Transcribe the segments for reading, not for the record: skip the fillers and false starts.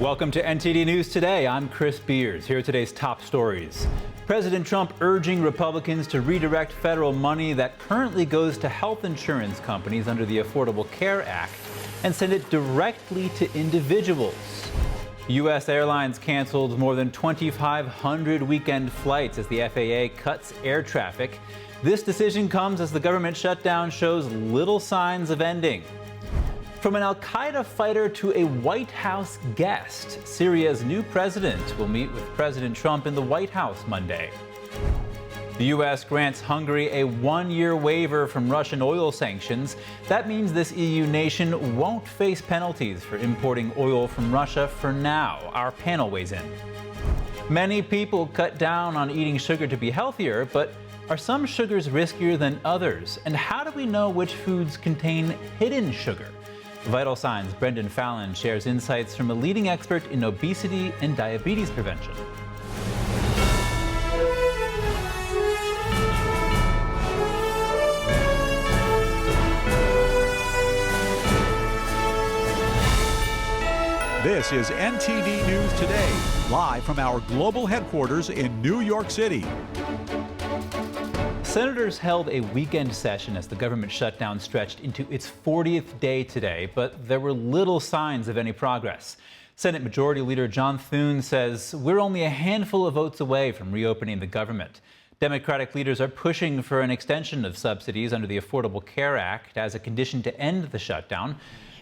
Welcome to NTD News Today. I'm Chris Beers. Here are today's top stories. President Trump urging Republicans to redirect federal money that currently goes to health insurance companies under the Affordable Care Act and send it directly to individuals. U.S. airlines canceled more than 2,500 weekend flights as the FAA cuts air traffic. This decision comes as the government shutdown shows little signs of ending. From an al-Qaeda fighter to a White House guest, Syria's new president will meet with President Trump in the White House Monday. The U.S. grants Hungary a one-year waiver from Russian oil sanctions. That means this EU nation won't face penalties for importing oil from Russia for now. Our panel weighs in. Many people cut down on eating sugar to be healthier, but are some sugars riskier than others? And how do we know which foods contain hidden sugar? Vital Signs' Brendan Fallon shares insights from a leading expert in obesity and diabetes prevention. This is NTD News Today, live from our global headquarters in New York City. Senators held a weekend session as the government shutdown stretched into its 40th day today, but there were little signs of any progress. Senate Majority Leader John Thune says we're only a handful of votes away from reopening the government. Democratic leaders are pushing for an extension of subsidies under the Affordable Care Act as a condition to end the shutdown.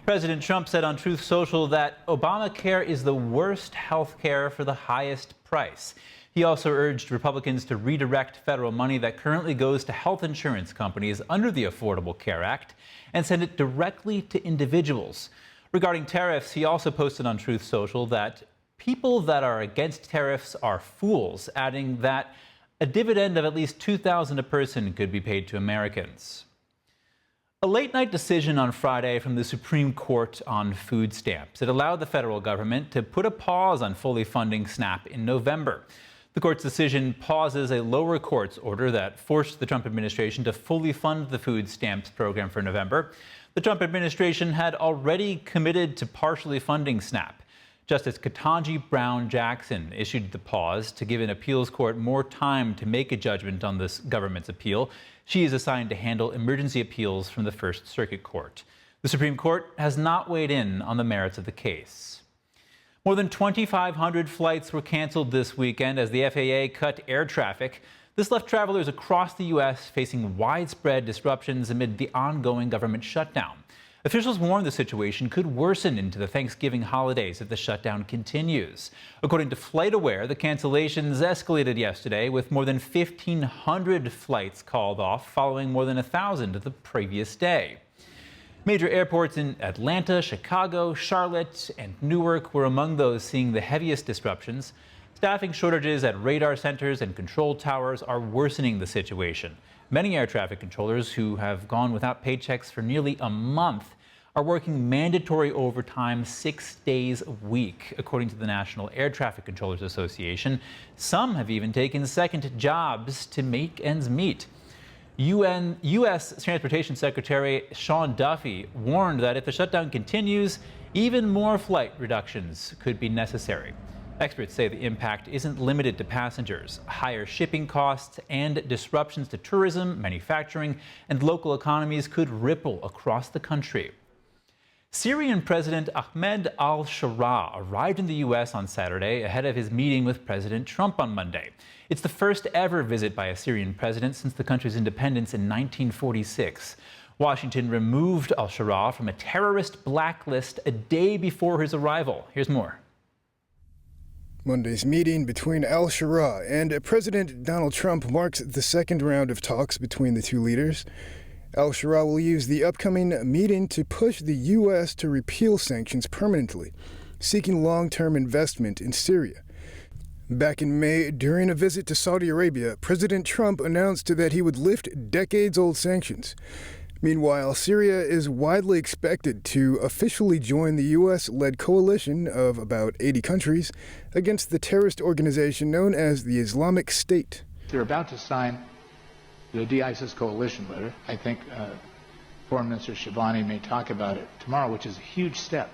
President Trump said on Truth Social that Obamacare is the worst health care for the highest price. He also urged Republicans to redirect federal money that currently goes to health insurance companies under the Affordable Care Act and send it directly to individuals. Regarding tariffs, he also posted on Truth Social that people that are against tariffs are fools, adding that a dividend of at least $2,000 a person could be paid to Americans. A late-night decision on Friday from the Supreme Court on food stamps. It allowed the federal government to put a pause on fully funding SNAP in November. The court's decision pauses a lower court's order that forced the Trump administration to fully fund the food stamps program for November. The Trump administration had already committed to partially funding SNAP. Justice Ketanji Brown Jackson issued the pause to give an appeals court more time to make a judgment on this government's appeal. She is assigned to handle emergency appeals from the First Circuit Court. The Supreme Court has not weighed in on the merits of the case. More than 2,500 flights were canceled this weekend as the FAA cut air traffic. This left travelers across the U.S. facing widespread disruptions amid the ongoing government shutdown. Officials warn the situation could worsen into the Thanksgiving holidays if the shutdown continues. According to FlightAware, the cancellations escalated yesterday with more than 1,500 flights called off following more than 1,000 the previous day. Major airports in Atlanta, Chicago, Charlotte, and Newark were among those seeing the heaviest disruptions. Staffing shortages at radar centers and control towers are worsening the situation. Many air traffic controllers who have gone without paychecks for nearly a month are working mandatory overtime 6 days a week, according to the National Air Traffic Controllers Association. Some have even taken second jobs to make ends meet. U.S. Transportation Secretary Sean Duffy warned that if the shutdown continues, even more flight reductions could be necessary. Experts say the impact isn't limited to passengers. Higher shipping costs and disruptions to tourism, manufacturing, and local economies could ripple across the country. Syrian President Ahmed al-Shara arrived in the U.S. on Saturday ahead of his meeting with President Trump on Monday. It's the first ever visit by a Syrian president since the country's independence in 1946. Washington removed al-Shara from a terrorist blacklist a day before his arrival. Here's more. Monday's meeting between al-Shara and President Donald Trump marks the second round of talks between the two leaders. Al-Shara will use the upcoming meeting to push the U.S. to repeal sanctions permanently, seeking long-term investment in Syria. Back in May, during a visit to Saudi Arabia, President Trump announced that he would lift decades-old sanctions. Meanwhile, Syria is widely expected to officially join the U.S.-led coalition of about 80 countries against the terrorist organization known as the Islamic State. They're about to sign the de-ISIS coalition letter. I think Foreign Minister Shivani may talk about it tomorrow, which is a huge step.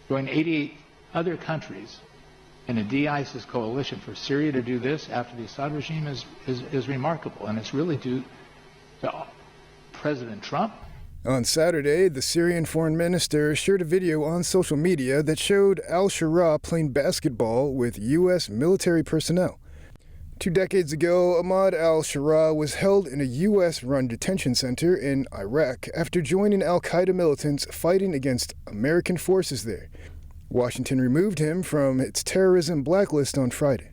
Join 88 other countries in a de-ISIS coalition, for Syria to do this after the Assad regime is remarkable, and it's really due to President Trump. On Saturday, the Syrian foreign minister shared a video on social media that showed al-Shura playing basketball with U.S. military personnel. 2 decades ago, Ahmad al-Shura was held in a U.S.-run detention center in Iraq after joining al-Qaeda militants fighting against American forces there. Washington removed him from its terrorism blacklist on Friday.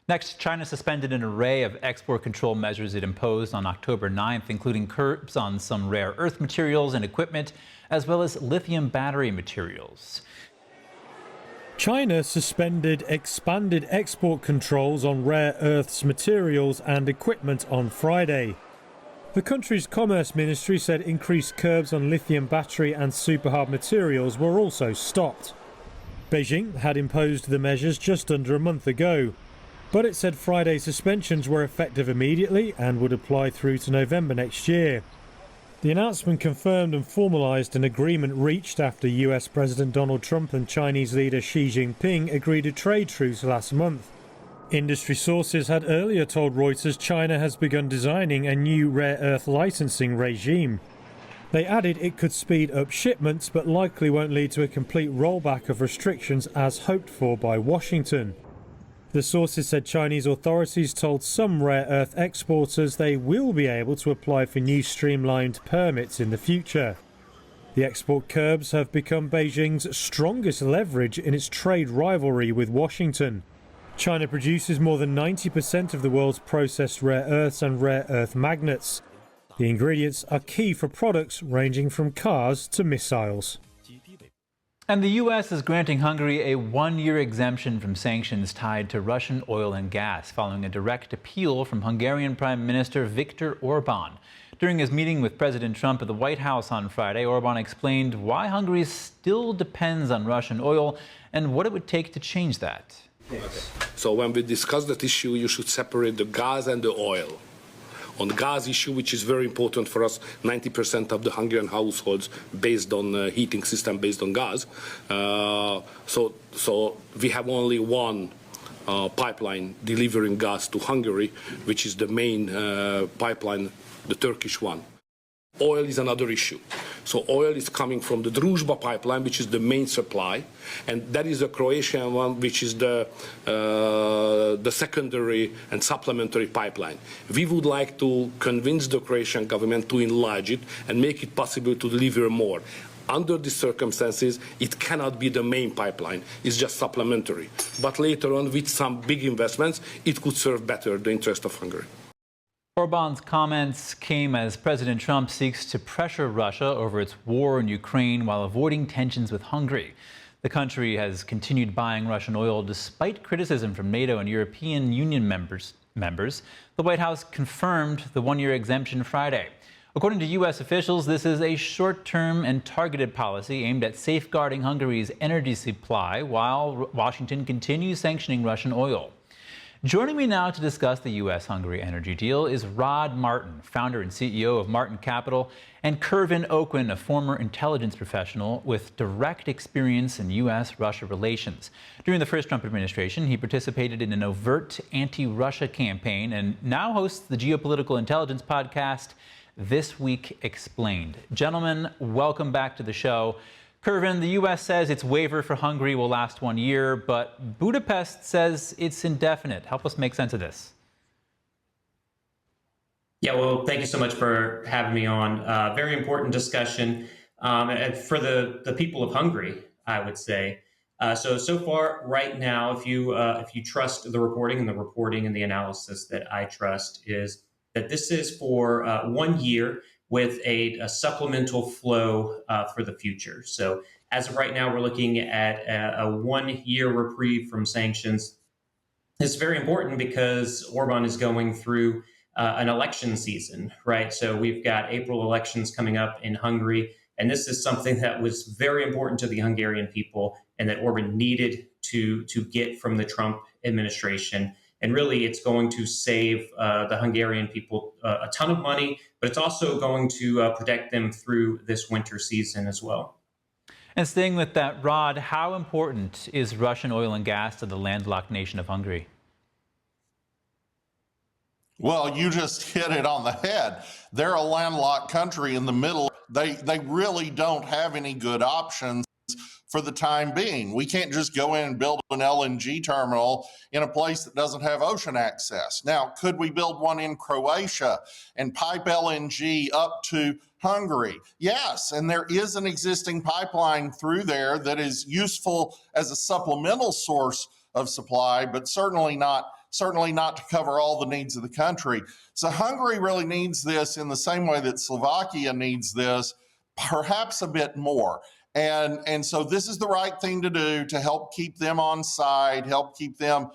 Next, China suspended an array of export control measures it imposed on October 9th, including curbs on some rare earth materials and equipment, as well as lithium battery materials. China suspended expanded export controls on rare earths materials and equipment on Friday. The country's Commerce Ministry said increased curbs on lithium battery and superhard materials were also stopped. Beijing had imposed the measures just under a month ago, but it said Friday's suspensions were effective immediately and would apply through to November next year. The announcement confirmed and formalized an agreement reached after US President Donald Trump and Chinese leader Xi Jinping agreed a trade truce last month. Industry sources had earlier told Reuters China has begun designing a new rare earth licensing regime. They added it could speed up shipments but likely won't lead to a complete rollback of restrictions as hoped for by Washington. The sources said Chinese authorities told some rare earth exporters they will be able to apply for new streamlined permits in the future. The export curbs have become Beijing's strongest leverage in its trade rivalry with Washington. China produces more than 90% of the world's processed rare earths and rare earth magnets. The ingredients are key for products ranging from cars to missiles. And the U.S. is granting Hungary a 1-year exemption from sanctions tied to Russian oil and gas, following a direct appeal from Hungarian Prime Minister Viktor Orban. During his meeting with President Trump at the White House on Friday, Orban explained why Hungary still depends on Russian oil and what it would take to change that. So when we discuss that issue, you should separate the gas and the oil. On the gas issue, which is very important for us, 90% of the Hungarian households based on heating system based on gas. So we have only one pipeline delivering gas to Hungary, which is the main pipeline, the Turkish one. Oil is another issue. So oil is coming from the Druzhba pipeline, which is the main supply, and that is the Croatian one, which is the secondary and supplementary pipeline. We would like to convince the Croatian government to enlarge it and make it possible to deliver more. Under these circumstances, it cannot be the main pipeline. It's just supplementary. But later on, with some big investments, it could serve better the interest of Hungary. Orban's comments came as President Trump seeks to pressure Russia over its war in Ukraine while avoiding tensions with Hungary. The country has continued buying Russian oil despite criticism from NATO and European Union members. The White House confirmed the 1-year exemption Friday. According to U.S. officials, this is a short-term and targeted policy aimed at safeguarding Hungary's energy supply while Washington continues sanctioning Russian oil. Joining me now to discuss the U.S.-Hungary energy deal is Rod Martin, founder and CEO of Martin Capital, and Kervin Okun, a former intelligence professional with direct experience in U.S.-Russia relations. During the first Trump administration, he participated in an overt anti-Russia campaign and now hosts the geopolitical intelligence podcast, This Week Explained. Gentlemen, welcome back to the show. Kervin, the U.S. says its waiver for Hungary will last 1 year, but Budapest says it's indefinite. Help us make sense of this. Yeah, well, thank you so much for having me on. Very important discussion and for the people of Hungary, I would say. So far, right now, if you trust the reporting and the analysis that I trust, is that this is for 1 year with a supplemental flow for the future. So as of right now, we're looking at a 1-year reprieve from sanctions. It's very important because Orban is going through an election season, right? So we've got April elections coming up in Hungary, and this is something that was very important to the Hungarian people and that Orban needed to get from the Trump administration. And really, it's going to save the Hungarian people a ton of money, but it's also going to protect them through this winter season as well. And staying with that, Rod, how important is Russian oil and gas to the landlocked nation of Hungary? Well, you just hit it on the head. They're a landlocked country in the middle. They really don't have any good options for the time being. We can't just go in and build an LNG terminal in a place that doesn't have ocean access. Now, could we build one in Croatia and pipe LNG up to Hungary? Yes, and there is an existing pipeline through there that is useful as a supplemental source of supply, but certainly not to cover all the needs of the country. So Hungary really needs this in the same way that Slovakia needs this, perhaps a bit more. And so this is the right thing to do to help keep them on side, help keep them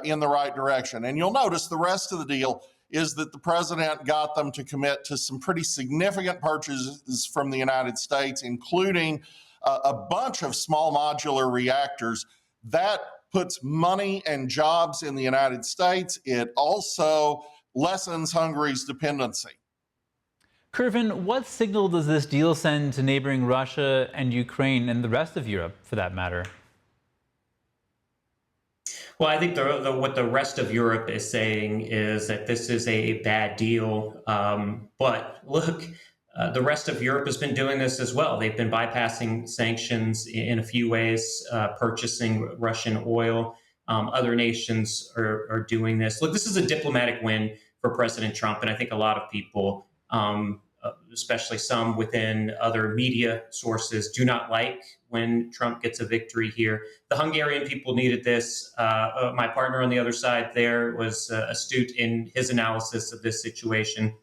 in the right direction. And you'll notice the rest of the deal is that the president got them to commit to some pretty significant purchases from the United States, including a bunch of small modular reactors. That puts money and jobs in the United States. It also lessens Hungary's dependency. Kervin, what signal does this deal send to neighboring Russia and Ukraine and the rest of Europe, for that matter? Well, I think what the rest of Europe is saying is that this is a bad deal. But look, the rest of Europe has been doing this as well. They've been bypassing sanctions in a few ways, purchasing Russian oil. Other nations are doing this. Look, this is a diplomatic win for President Trump, and I think a lot of people, especially some within other media sources, do not like when Trump gets a victory here. The Hungarian people needed this. My partner on the other side there was astute in his analysis of this situation.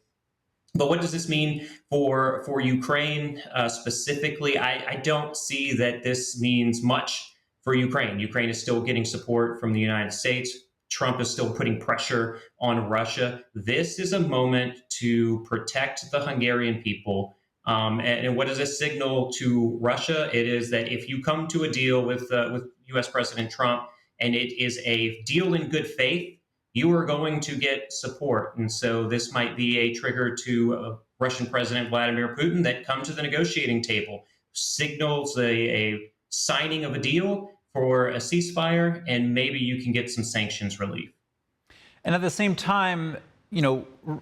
But what does this mean for Ukraine specifically? I don't see that this means much for Ukraine. Ukraine is still getting support from the United States. Trump is still putting pressure on Russia. This is a moment to protect the Hungarian people. And what does this signal to Russia? It is that if you come to a deal with U.S. President Trump and it is a deal in good faith, you are going to get support. And so this might be a trigger to Russian President Vladimir Putin that come to the negotiating table, signals a signing of a deal for a ceasefire, and maybe you can get some sanctions relief. And at the same time,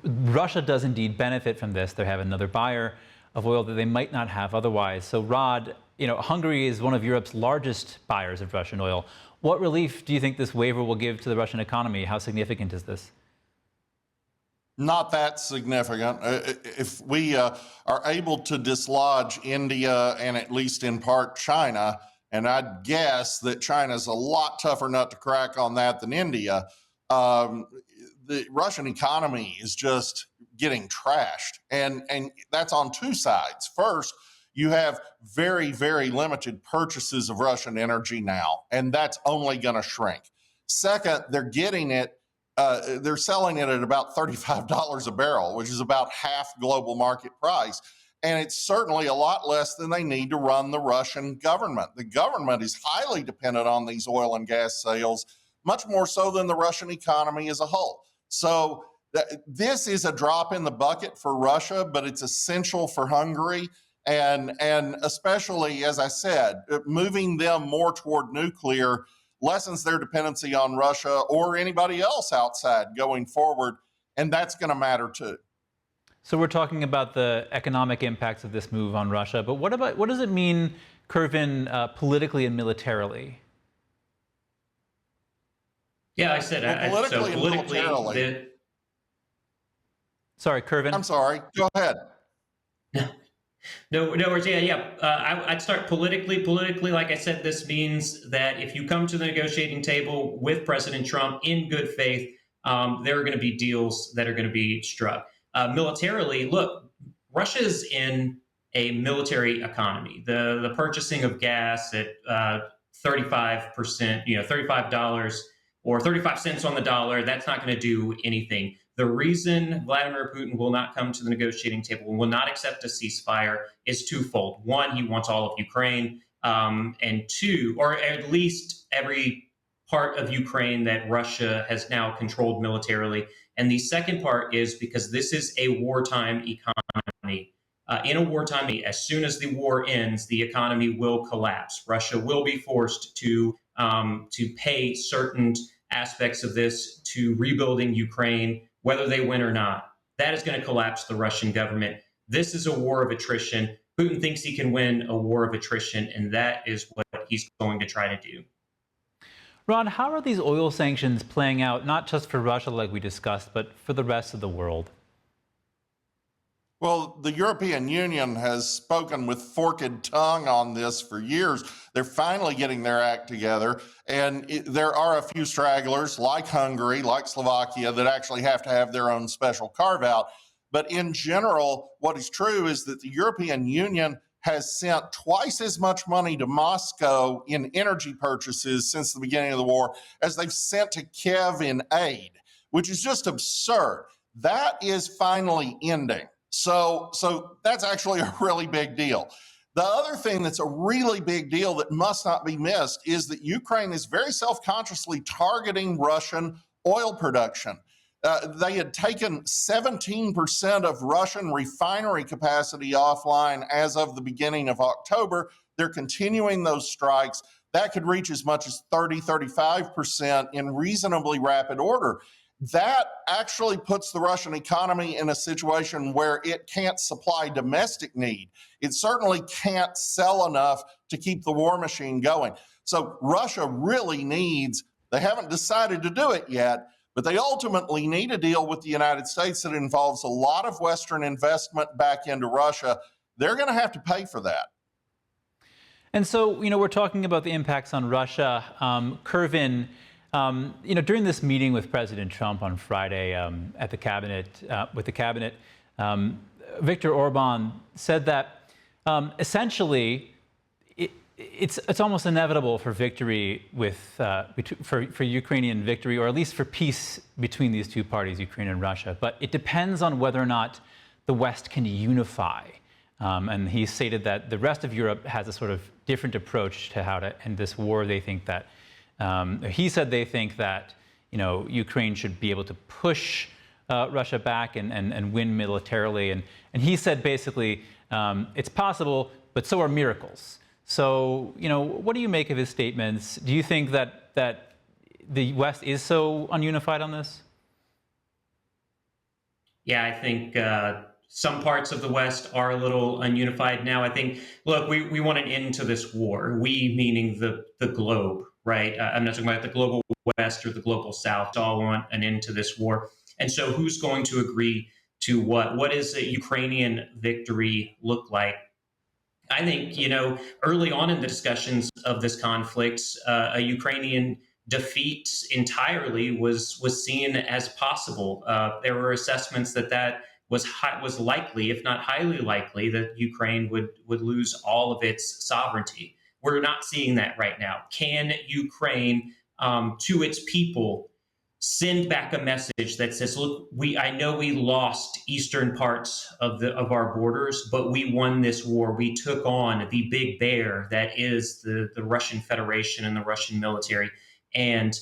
Russia does indeed benefit from this. They have another buyer of oil that they might not have otherwise. So, Rod, Hungary is one of Europe's largest buyers of Russian oil. What relief do you think this waiver will give to the Russian economy? How significant is this? Not that significant. If we are able to dislodge India and at least in part China, and I'd guess that China's a lot tougher nut to crack on that than India, the Russian economy is just getting trashed. And that's on two sides. First, you have very, very limited purchases of Russian energy now, and that's only going to shrink. Second, they're selling it at about $35 a barrel, which is about half global market price. And it's certainly a lot less than they need to run the Russian government. The government is highly dependent on these oil and gas sales, much more so than the Russian economy as a whole. So this is a drop in the bucket for Russia, but it's essential for Hungary. And especially, as I said, moving them more toward nuclear lessens their dependency on Russia or anybody else outside going forward. And that's going to matter too. So we're talking about the economic impacts of this move on Russia, but what does it mean, Kervin, politically and militarily? Yeah, I said politically. Sorry, Kervin. I'm sorry. Go ahead. No worries. I'd start politically. Politically, like I said, this means that if you come to the negotiating table with President Trump in good faith, there are going to be deals that are going to be struck. Militarily, look, Russia's in a military economy. The purchasing of gas at 35%, $35 or 35 cents on the dollar, that's not going to do anything. The reason Vladimir Putin will not come to the negotiating table and will not accept a ceasefire is twofold. One, he wants all of Ukraine, and two, or at least every part of Ukraine that Russia has now controlled militarily. And the second part is because this is a wartime economy. in a wartime, as soon as the war ends, the economy will collapse. Russia will be forced to pay certain aspects of this to rebuilding Ukraine, whether they win or not. That is going to collapse the Russian government. This is a war of attrition. Putin thinks he can win a war of attrition, and that is what he's going to try to do. Ron, how are these oil sanctions playing out, not just for Russia, like we discussed, but for the rest of the world? Well, the European Union has spoken with forked tongue on this for years. They're finally getting their act together. And there are a few stragglers like Hungary, like Slovakia, that actually have to have their own special carve out. But in general, what is true is that the European Union has sent twice as much money to Moscow in energy purchases since the beginning of the war as they've sent to Kiev in aid, which is just absurd. That is finally ending. So that's actually a really big deal. The other thing that's a really big deal that must not be missed is that Ukraine is very self-consciously targeting Russian oil production. They had taken 17% of Russian refinery capacity offline as of the beginning of October. They're continuing those strikes. That could reach as much as 35% in reasonably rapid order. That actually puts the Russian economy in a situation where it can't supply domestic need. It certainly can't sell enough to keep the war machine going. So Russia really needs, they haven't decided to do it yet, but they ultimately need a deal with the United States that involves a lot of Western investment back into Russia. They're going to have to pay for that. And so, we're talking about the impacts on Russia. Kervin, during this meeting with President Trump on Friday at the cabinet, Viktor Orban said that essentially it's almost inevitable for victory for Ukrainian victory, or at least for peace between these two parties, Ukraine and Russia. But it depends on whether or not the West can unify. And he stated that the rest of Europe has a sort of different approach to how to end this war. They think that he said they think that Ukraine should be able to push Russia back and win militarily. And he said basically it's possible, but so are miracles. So, what do you make of his statements? Do you think that the West is so ununified on this? Yeah, I think some parts of the West are a little ununified now. I think, look, we want an end to this war. We, meaning the globe, right? I'm not talking about the global West or the global South. We all want an end to this war. And so who's going to agree to what? What does a Ukrainian victory look like? I think, early on in the discussions of this conflict, a Ukrainian defeat entirely was seen as possible. There were assessments that was likely, if not highly likely, that Ukraine would lose all of its sovereignty. We're not seeing that right now. Can Ukraine, to its people, send back a message that says, look, I know we lost eastern parts of our borders, but we won this war. We took on the big bear that is the Russian Federation and the Russian military. And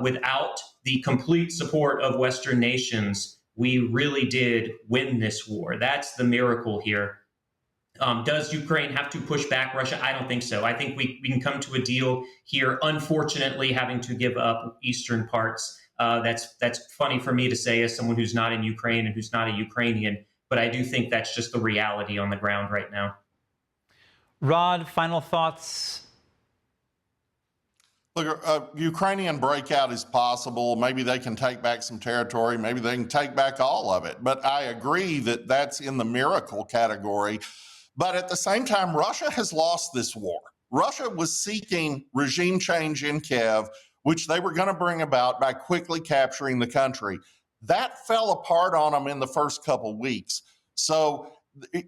without the complete support of Western nations, we really did win this war. That's the miracle here. Does Ukraine have to push back Russia? I don't think so. I think we can come to a deal here, unfortunately, having to give up eastern parts. That's funny for me to say as someone who's not in Ukraine and who's not a Ukrainian, but I do think that's just the reality on the ground right now. Rod, final thoughts? Look, a Ukrainian breakout is possible. Maybe they can take back some territory. Maybe they can take back all of it. But I agree that that's in the miracle category. But at the same time, Russia has lost this war. Russia was seeking regime change in Kiev, which they were going to bring about by quickly capturing the country. That fell apart on them in the first couple of weeks. So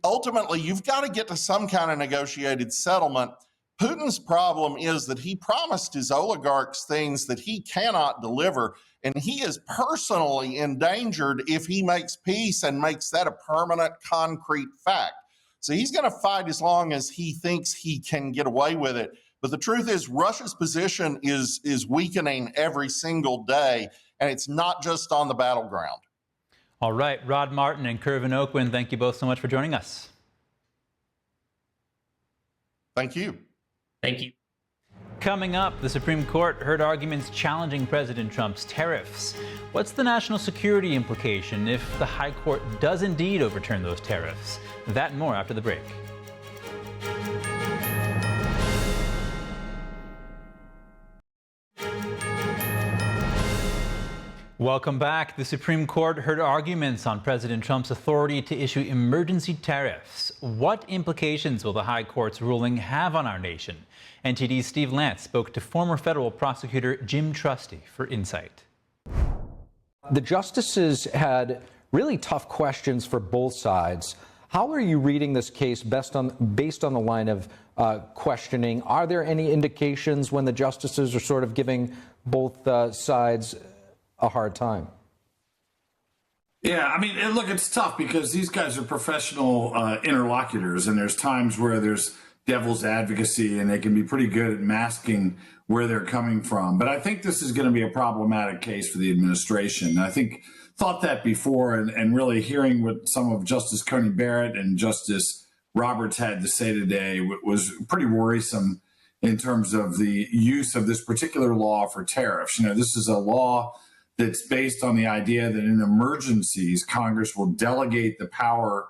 ultimately, you've got to get to some kind of negotiated settlement. Putin's problem is that he promised his oligarchs things that he cannot deliver, and he is personally endangered if he makes peace and makes that a permanent, concrete fact. So he's going to fight as long as he thinks he can get away with it. But the truth is, Russia's position is weakening every single day, and it's not just on the battleground. All right, Rod Martin and Kervin Oakwin, thank you both so much for joining us. Thank you. Thank you. Coming up, the Supreme Court heard arguments challenging President Trump's tariffs. What's the national security implication if the High Court does indeed overturn those tariffs? That and more after the break. Welcome back. The Supreme Court heard arguments on President Trump's authority to issue emergency tariffs. What implications will the High Court's ruling have on our nation? NTD's Steve Lance spoke to former federal prosecutor Jim Trusty for insight. The justices had really tough questions for both sides. How are you reading this case based on the line of questioning? Are there any indications when the justices are sort of giving both sides a hard time? Yeah, I mean, look, it's tough because these guys are professional interlocutors, and there's times where there's devil's advocacy, and they can be pretty good at masking where they're coming from. But I think this is going to be a problematic case for the administration. I think thought that before, and really hearing what some of Justice Coney Barrett and Justice Roberts had to say today was pretty worrisome in terms of the use of this particular law for tariffs. You know, this is a law that's based on the idea that in emergencies, Congress will delegate the power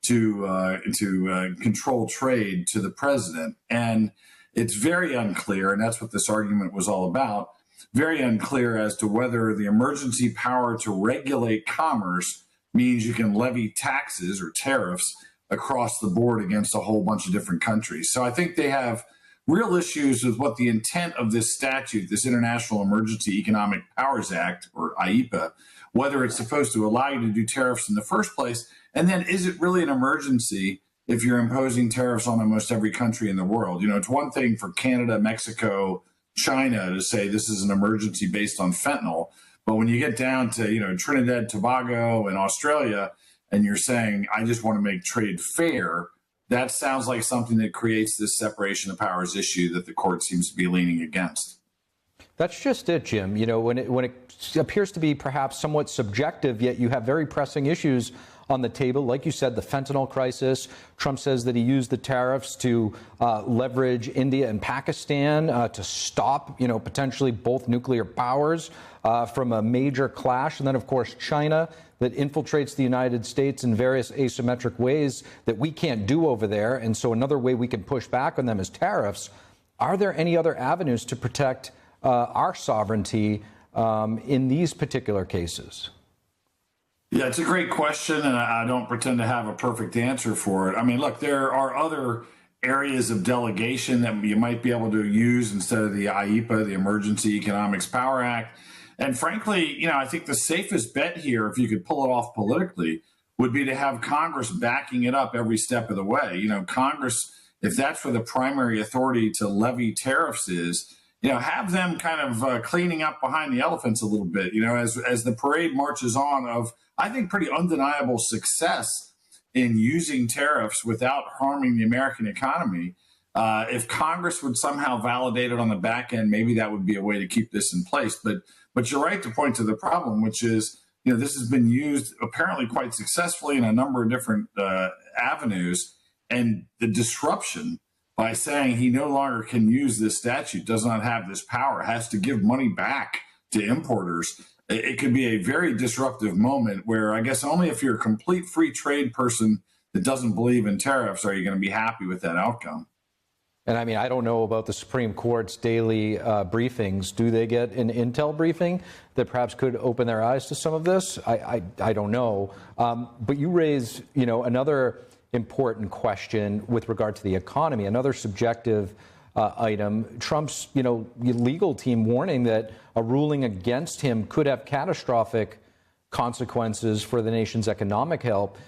to control trade to the president. And it's very unclear, and that's what this argument was all about, very unclear as to whether the emergency power to regulate commerce means you can levy taxes or tariffs across the board against a whole bunch of different countries. So I think they have real issues with what the intent of this statute, this International Emergency Economic Powers Act, or IEPA, whether it's supposed to allow you to do tariffs in the first place, and then is it really an emergency if you're imposing tariffs on almost every country in the world? You know, it's one thing for Canada, Mexico, China to say this is an emergency based on fentanyl, but when you get down to, you know, Trinidad, Tobago, and Australia, and you're saying, I just want to make trade fair, that sounds like something that creates this separation of powers issue that the court seems to be leaning against. That's just it, Jim. You know, when it appears to be perhaps somewhat subjective, yet you have very pressing issues on the table. Like you said, the fentanyl crisis. Trump says that he used the tariffs to leverage India and Pakistan to stop, you know, potentially both nuclear powers from a major clash. And then, of course, China that infiltrates the United States in various asymmetric ways that we can't do over there. And so another way we can push back on them is tariffs. Are there any other avenues to protect our sovereignty in these particular cases? Yeah, it's a great question, and I don't pretend to have a perfect answer for it. I mean, look, there are other areas of delegation that you might be able to use instead of the IEPA, the Emergency Economics Power Act. And frankly, you know, I think the safest bet here, if you could pull it off politically, would be to have Congress backing it up every step of the way. You know, Congress, if that's where the primary authority to levy tariffs is, you know, have them kind of cleaning up behind the elephants a little bit, you know, as the parade marches on of, I think, pretty undeniable success in using tariffs without harming the American economy. If Congress would somehow validate it on the back end, maybe that would be a way to keep this in place. But you're right to point to the problem, which is, you know, this has been used apparently quite successfully in a number of different avenues, and the disruption by saying he no longer can use this statute, does not have this power, has to give money back to importers. It could be a very disruptive moment where I guess only if you're a complete free trade person that doesn't believe in tariffs are you going to be happy with that outcome. And I mean, I don't know about the Supreme Court's daily briefings. Do they get an intel briefing that perhaps could open their eyes to some of this? I don't know. But you raise, you know, another important question with regard to the economy, another subjective item. Trump's, you know, legal team warning that a ruling against him could have catastrophic consequences for the nation's economic health.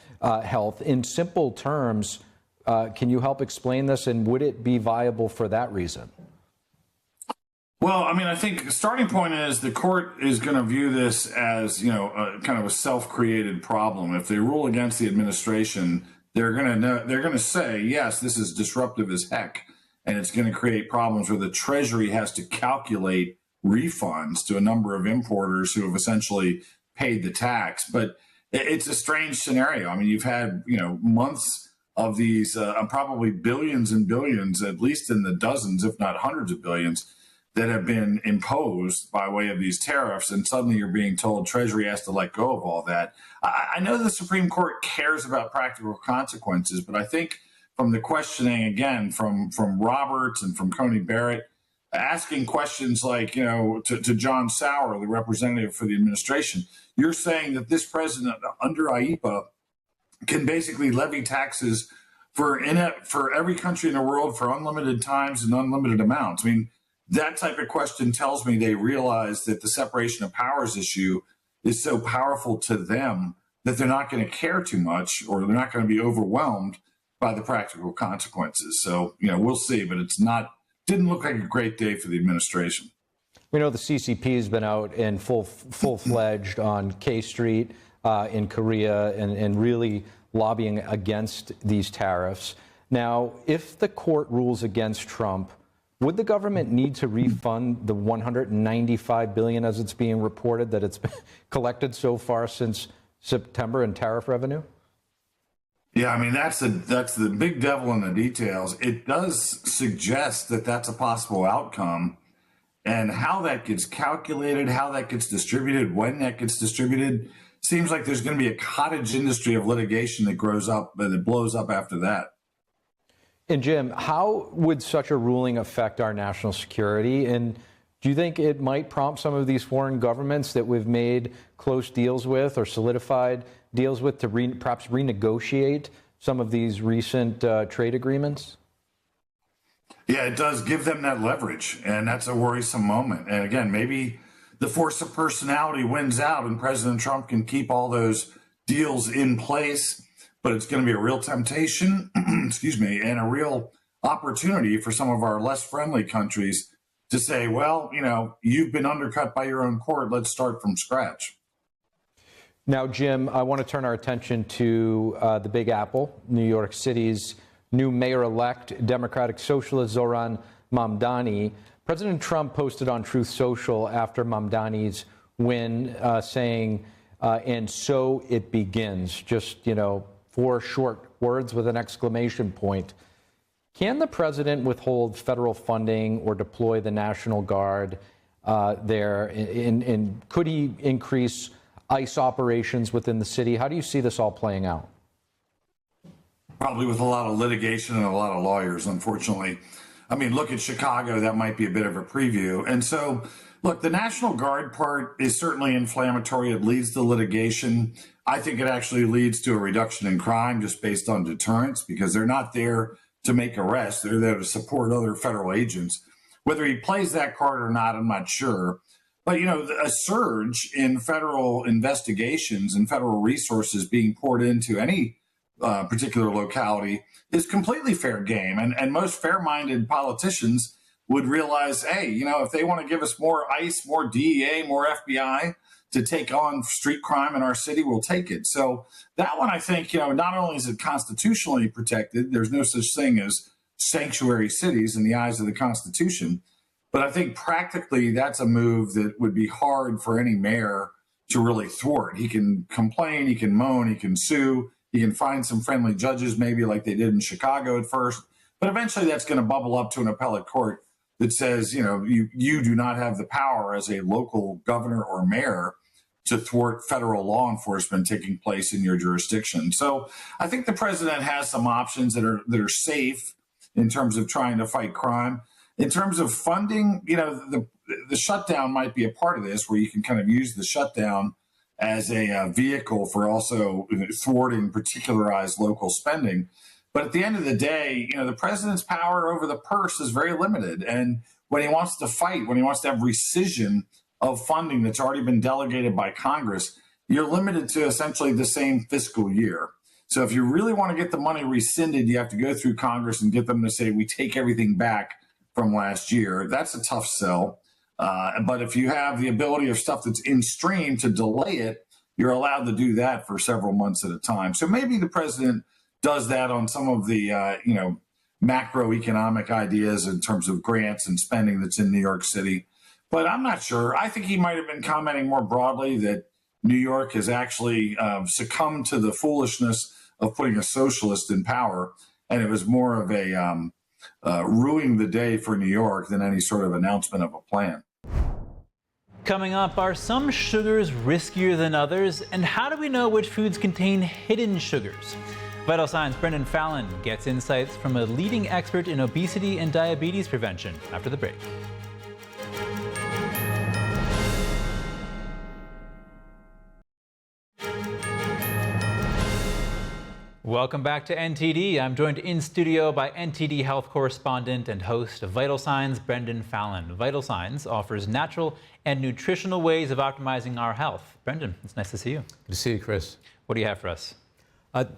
In simple terms, can you help explain this, and would it be viable for that reason? Well, I mean, I think the starting point is the court is going to view this as, you know, kind of a self-created problem. If they rule against the administration, they're going to say, yes, this is disruptive as heck, and it's going to create problems where the Treasury has to calculate refunds to a number of importers who have essentially paid the tax. But it's a strange scenario. I mean, you've had, you know, months of these probably billions and billions, at least in the dozens, if not hundreds of billions, that have been imposed by way of these tariffs. And suddenly you're being told Treasury has to let go of all that. I know the Supreme Court cares about practical consequences, but I think from the questioning, again, from Roberts and from Coney Barrett, asking questions like, to John Sauer, the representative for the administration, you're saying that this president under IEPA can basically levy taxes for every country in the world for unlimited times and unlimited amounts. I mean, that type of question tells me they realize that the separation of powers issue is so powerful to them that they're not going to care too much, or they're not going to be overwhelmed by the practical consequences. So, we'll see, but didn't look like a great day for the administration. We know the CCP has been out in full-fledged on K Street in Korea and really lobbying against these tariffs. Now, if the court rules against Trump, would the government need to refund the $195 billion, as it's being reported, that it's been collected so far since September in tariff revenue? Yeah, I mean, that's the big devil in the details. It does suggest that that's a possible outcome, and how that gets calculated, how that gets distributed, when that gets distributed, seems like there's going to be a cottage industry of litigation that grows up, but it blows up after that. And Jim, how would such a ruling affect our national security? And do you think it might prompt some of these foreign governments that we've made close deals with or solidified deals with to perhaps renegotiate some of these recent trade agreements? Yeah, it does give them that leverage, and that's a worrisome moment. And again, maybe the force of personality wins out and President Trump can keep all those deals in place, but it's going to be a real temptation, excuse me, and a real opportunity for some of our less friendly countries to say, well, you've been undercut by your own court. Let's start from scratch. Now, Jim, I want to turn our attention to the Big Apple, New York City's new mayor-elect, Democratic Socialist Zoran Mamdani. President Trump posted on Truth Social after Mamdani's win, saying, and so it begins, just, 4 short words with an exclamation point. Can the president withhold federal funding or deploy the National Guard there? And could he increase ICE operations within the city? How do you see this all playing out? Probably with a lot of litigation and a lot of lawyers, unfortunately. I mean, look at Chicago. That might be a bit of a preview. And so, look, the National Guard part is certainly inflammatory. It leads to litigation. I think it actually leads to a reduction in crime just based on deterrence, because they're not there to make arrests. They're there to support other federal agents. Whether he plays that card or not, I'm not sure. But, a surge in federal investigations and federal resources being poured into any particular locality is completely fair game. And most fair-minded politicians would realize, hey, if they want to give us more ICE, more DEA, more FBI to take on street crime in our city, we'll take it. So that one, I think, not only is it constitutionally protected, there's no such thing as sanctuary cities in the eyes of the Constitution. But I think practically that's a move that would be hard for any mayor to really thwart. He can complain, he can moan, he can sue, he can find some friendly judges, maybe like they did in Chicago at first. But eventually that's going to bubble up to an appellate court that says, you do not have the power as a local governor or mayor to thwart federal law enforcement taking place in your jurisdiction. So I think the president has some options that are safe in terms of trying to fight crime. In terms of funding, the shutdown might be a part of this, where you can kind of use the shutdown as a vehicle for also thwarting particularized local spending. But at the end of the day, the president's power over the purse is very limited. And when he wants to fight, when he wants to have rescission of funding that's already been delegated by Congress, you're limited to essentially the same fiscal year. So if you really want to get the money rescinded, you have to go through Congress and get them to say, we take everything back from last year. That's a tough sell. But if you have the ability of stuff that's in stream to delay it, you're allowed to do that for several months at a time. So maybe the president does that on some of the, macroeconomic ideas in terms of grants and spending that's in New York City. But I'm not sure. I think he might have been commenting more broadly that New York has actually succumbed to the foolishness of putting a socialist in power. And it was more of a ruining the day for New York than any sort of announcement of a plan. Coming up, are some sugars riskier than others? And how do we know which foods contain hidden sugars? Vital Signs' Brendan Fallon gets insights from a leading expert in obesity and diabetes prevention after the break. Welcome back to NTD. I'm joined in studio by NTD health correspondent and host of Vital Signs, Brendan Fallon. Vital Signs offers natural and nutritional ways of optimizing our health. Brendan, it's nice to see you. Good to see you, Chris. What do you have for us?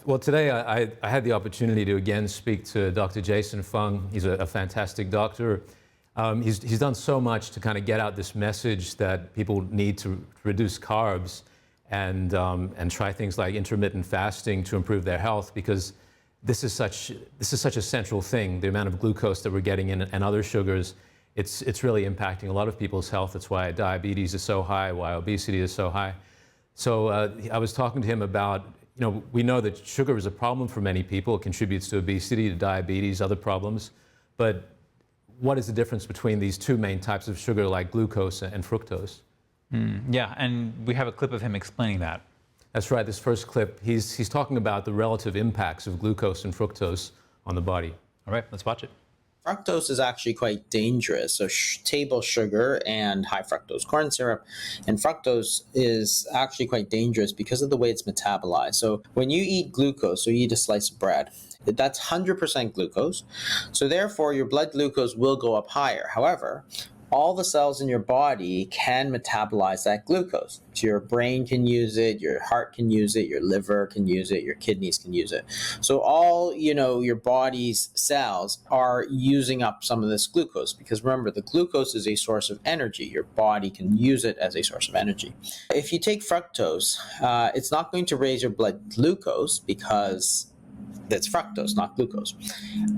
Well, today I had the opportunity to again speak to Dr. Jason Fung. He's a fantastic doctor. He's done so much to kind of get out this message that people need to reduce carbs and try things like intermittent fasting to improve their health, because this is such a central thing. The amount of glucose that we're getting in and other sugars, it's really impacting a lot of people's health. That's why diabetes is so high, why obesity is so high. So I was talking to him about, we know that sugar is a problem for many people. It contributes to obesity, to diabetes, other problems. But what is the difference between these two main types of sugar, like glucose and fructose? Yeah, and we have a clip of him explaining that. That's right. This first clip, he's talking about the relative impacts of glucose and fructose on the body. All right, let's watch it. Fructose is actually quite dangerous. So table sugar and high fructose corn syrup. And fructose is actually quite dangerous because of the way it's metabolized. So when you eat glucose, so you eat a slice of bread, that's 100% glucose. So therefore, your blood glucose will go up higher. However, all the cells in your body can metabolize that glucose. So your brain can use it, your heart can use it, your liver can use it, your kidneys can use it. So all, your body's cells are using up some of this glucose, because remember, the glucose is a source of energy. Your body can use it as a source of energy. If you take fructose, it's not going to raise your blood glucose because that's fructose, not glucose.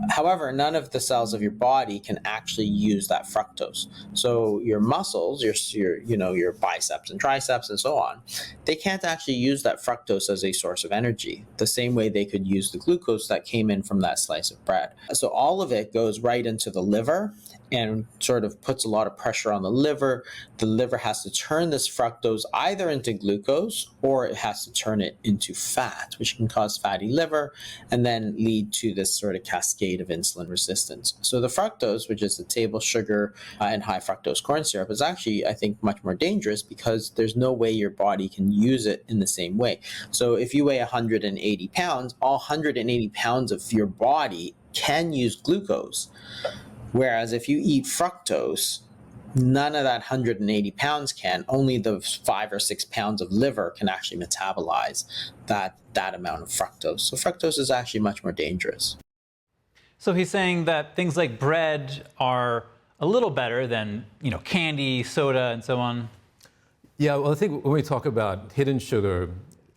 However, none of the cells of your body can actually use that fructose. So your muscles, your biceps and triceps and so on, they can't actually use that fructose as a source of energy, the same way they could use the glucose that came in from that slice of bread. So all of it goes right into the liver and sort of puts a lot of pressure on the liver. The liver has to turn this fructose either into glucose, or it has to turn it into fat, which can cause fatty liver and then lead to this sort of cascade of insulin resistance. So the fructose, which is the table sugar and high fructose corn syrup, is actually, I think, much more dangerous because there's no way your body can use it in the same way. So if you weigh 180 pounds, all 180 pounds of your body can use glucose. Whereas if you eat fructose, none of that 180 pounds can. Only the 5 or 6 pounds of liver can actually metabolize that amount of fructose. So fructose is actually much more dangerous. So he's saying that things like bread are a little better than, candy, soda, and so on. Yeah, well, I think when we talk about hidden sugar,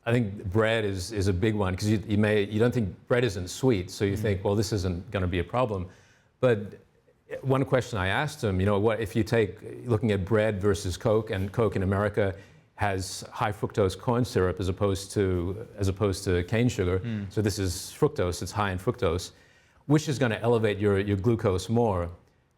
I think bread is a big one, because you don't think bread isn't sweet, so you think, well, this isn't going to be a problem. But one question I asked him, what if you looking at bread versus Coke, and Coke in America has high fructose corn syrup as opposed to cane sugar. So this is fructose, it's high in fructose, which is going to elevate your glucose more.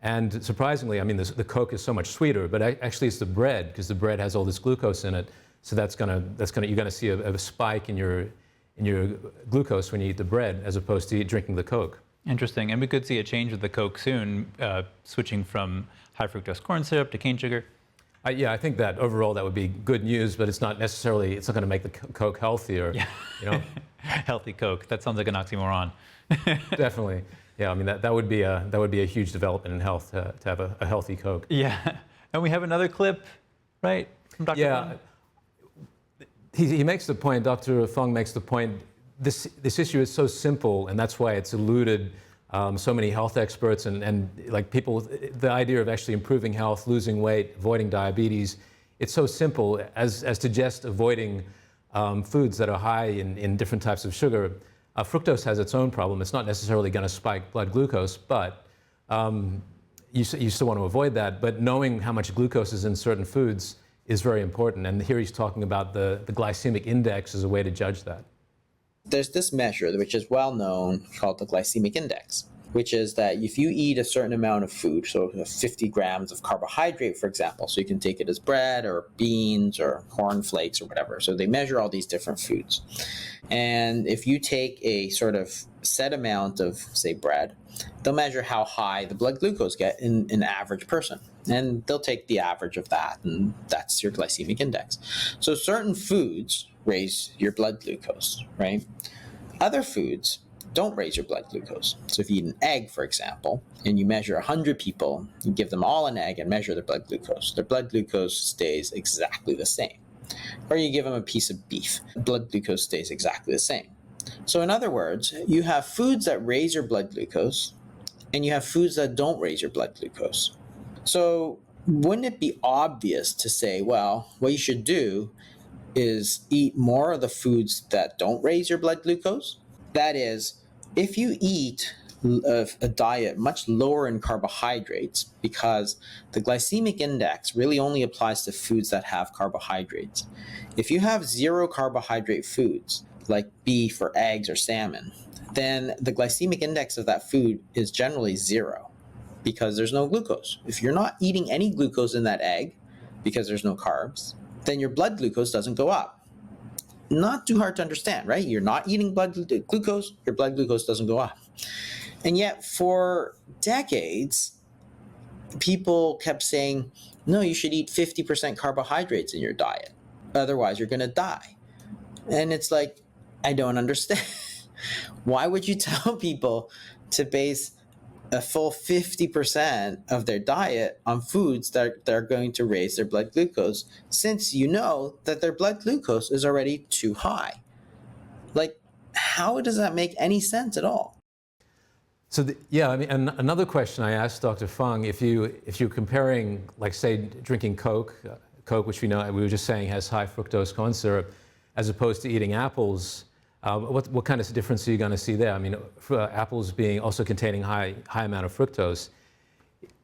And surprisingly, the Coke is so much sweeter, but actually it's the bread, because the bread has all this glucose in it. So you're going to see a spike in your glucose when you eat the bread, as opposed to drinking the Coke. Interesting. And we could see a change with the Coke soon, switching from high fructose corn syrup to cane sugar. Yeah, I think that overall that would be good news, but it's not going to make the Coke healthier. Yeah. Healthy Coke. That sounds like an oxymoron. Definitely. Yeah, that would be a huge development in health to have a healthy Coke. Yeah. And we have another clip, right, from Dr. Fung? He makes the point, Dr. Fung makes the point, this issue is so simple, and that's why it's eluded so many health experts and like people. The idea of actually improving health, losing weight, avoiding diabetes, it's so simple as to just avoiding foods that are high in different types of sugar. Fructose has its own problem. It's not necessarily going to spike blood glucose, but you still want to avoid that. But knowing how much glucose is in certain foods is very important. And here he's talking about the glycemic index as a way to judge that. There's this measure which is well known called the glycemic index, which is that if you eat a certain amount of food, so 50 grams of carbohydrate, for example, so you can take it as bread or beans or corn flakes or whatever. So they measure all these different foods. And if you take a sort of set amount of, say, bread, they'll measure how high the blood glucose get in an average person. And they'll take the average of that, and that's your glycemic index. So certain foods raise your blood glucose, right? Other foods don't raise your blood glucose. So if you eat an egg, for example, and you measure 100 people, you give them all an egg and measure their blood glucose stays exactly the same. Or you give them a piece of beef, blood glucose stays exactly the same. So in other words, you have foods that raise your blood glucose, and you have foods that don't raise your blood glucose. So wouldn't it be obvious to say, well, what you should do is eat more of the foods that don't raise your blood glucose? That is, if you eat a diet much lower in carbohydrates, because the glycemic index really only applies to foods that have carbohydrates. If you have zero carbohydrate foods, like beef or eggs or salmon, then the glycemic index of that food is generally zero because there's no glucose. If you're not eating any glucose in that egg because there's no carbs, then your blood glucose doesn't go up. Not too hard to understand, right? You're not eating blood glucose, your blood glucose doesn't go up. And yet for decades, people kept saying, no, you should eat 50% carbohydrates in your diet. Otherwise, you're going to die. And it's like, I don't understand. Why would you tell people to base a full 50% of their diet on foods that are going to raise their blood glucose, since you know that their blood glucose is already too high? Like, how does that make any sense at all? So yeah, I mean, and another question I asked Dr. Fung, if you're comparing, like, say, drinking Coke, which we were just saying has high fructose corn syrup, as opposed to eating apples, what kind of difference are you going to see there? I mean, apples being also containing high amount of fructose.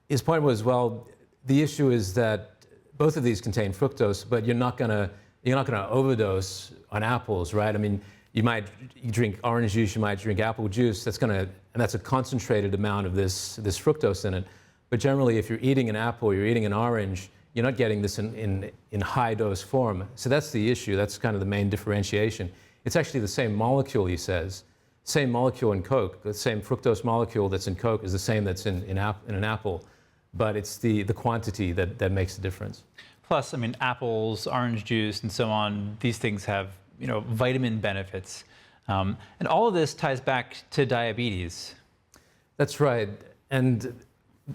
His point was, well, the issue is that both of these contain fructose, but you're not going to overdose on apples, right? I mean, you drink orange juice, you might drink apple juice. And that's a concentrated amount of this fructose in it. But generally, if you're eating an apple, you're eating an orange, you're not getting this in high dose form. So that's the issue. That's kind of the main differentiation. It's actually the same molecule, he says. Same molecule in Coke. The same fructose molecule that's in Coke is the same that's in an apple. But it's the quantity that makes the difference. Plus, I mean, apples, orange juice, and so on, these things have, vitamin benefits. And all of this ties back to diabetes. That's right. And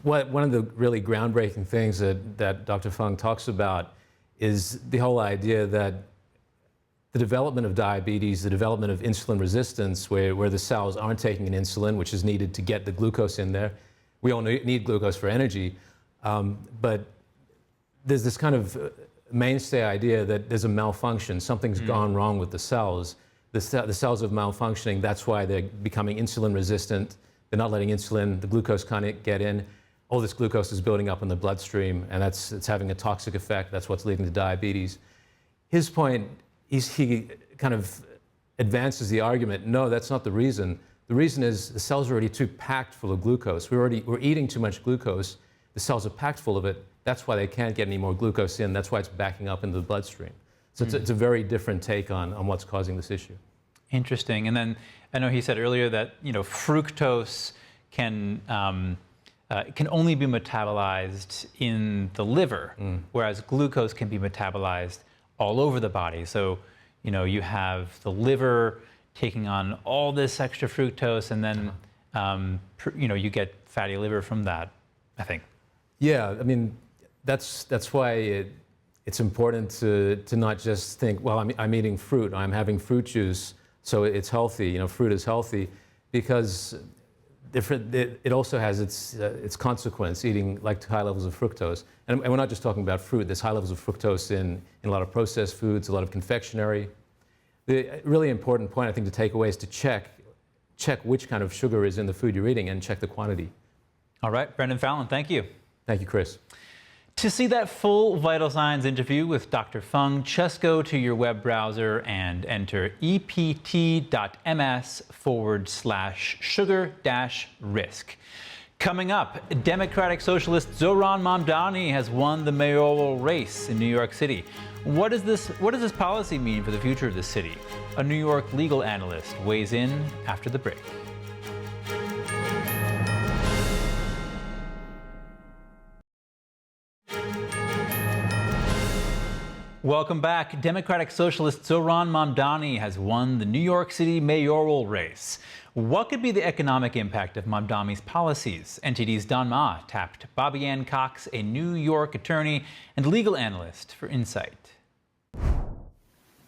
one of the really groundbreaking things that Dr. Fung talks about is the whole idea that the development of diabetes, the development of insulin resistance, where the cells aren't taking an insulin, which is needed to get the glucose in there. We all need glucose for energy, but there's this kind of mainstay idea that there's a malfunction, something's gone wrong with the cells. The cells are malfunctioning, that's why they're becoming insulin resistant. They're not letting the glucose can't get in. All this glucose is building up in the bloodstream, and it's having a toxic effect. That's what's leading to diabetes. His point, he kind of advances the argument, no, that's not the reason. The reason is the cells are already too packed full of glucose. We're eating too much glucose. The cells are packed full of it. That's why they can't get any more glucose in. That's why it's backing up into the bloodstream. So it's a very different take on what's causing this issue. Interesting. And then I know he said earlier that fructose can only be metabolized in the liver, whereas glucose can be metabolized all over the body. So you have the liver taking on all this extra fructose, and then you get fatty liver from that, I think. Yeah, I mean, that's why it's important to not just think, well, I'm eating fruit, I'm having fruit juice, so it's healthy. Fruit is healthy, because it also has its consequence, eating high levels of fructose. And we're not just talking about fruit. There's high levels of fructose in a lot of processed foods, a lot of confectionery. The really important point, I think, to take away is to check which kind of sugar is in the food you're eating and check the quantity. All right, Brendan Fallon, thank you. Thank you, Chris. To see that full vital signs interview with Dr. Fung, just go to your web browser and enter ept.ms/sugar-risk. Coming up, Democratic Socialist Zoran Mamdani has won the mayoral race in New York City. What does this policy mean for the future of the city? A New York legal analyst weighs in after the break. Welcome back. Democratic Socialist Zoran Mamdani has won the New York City mayoral race. What could be the economic impact of Mamdani's policies? NTD's Don Ma tapped Bobby Ann Cox, a New York attorney and legal analyst, for insight.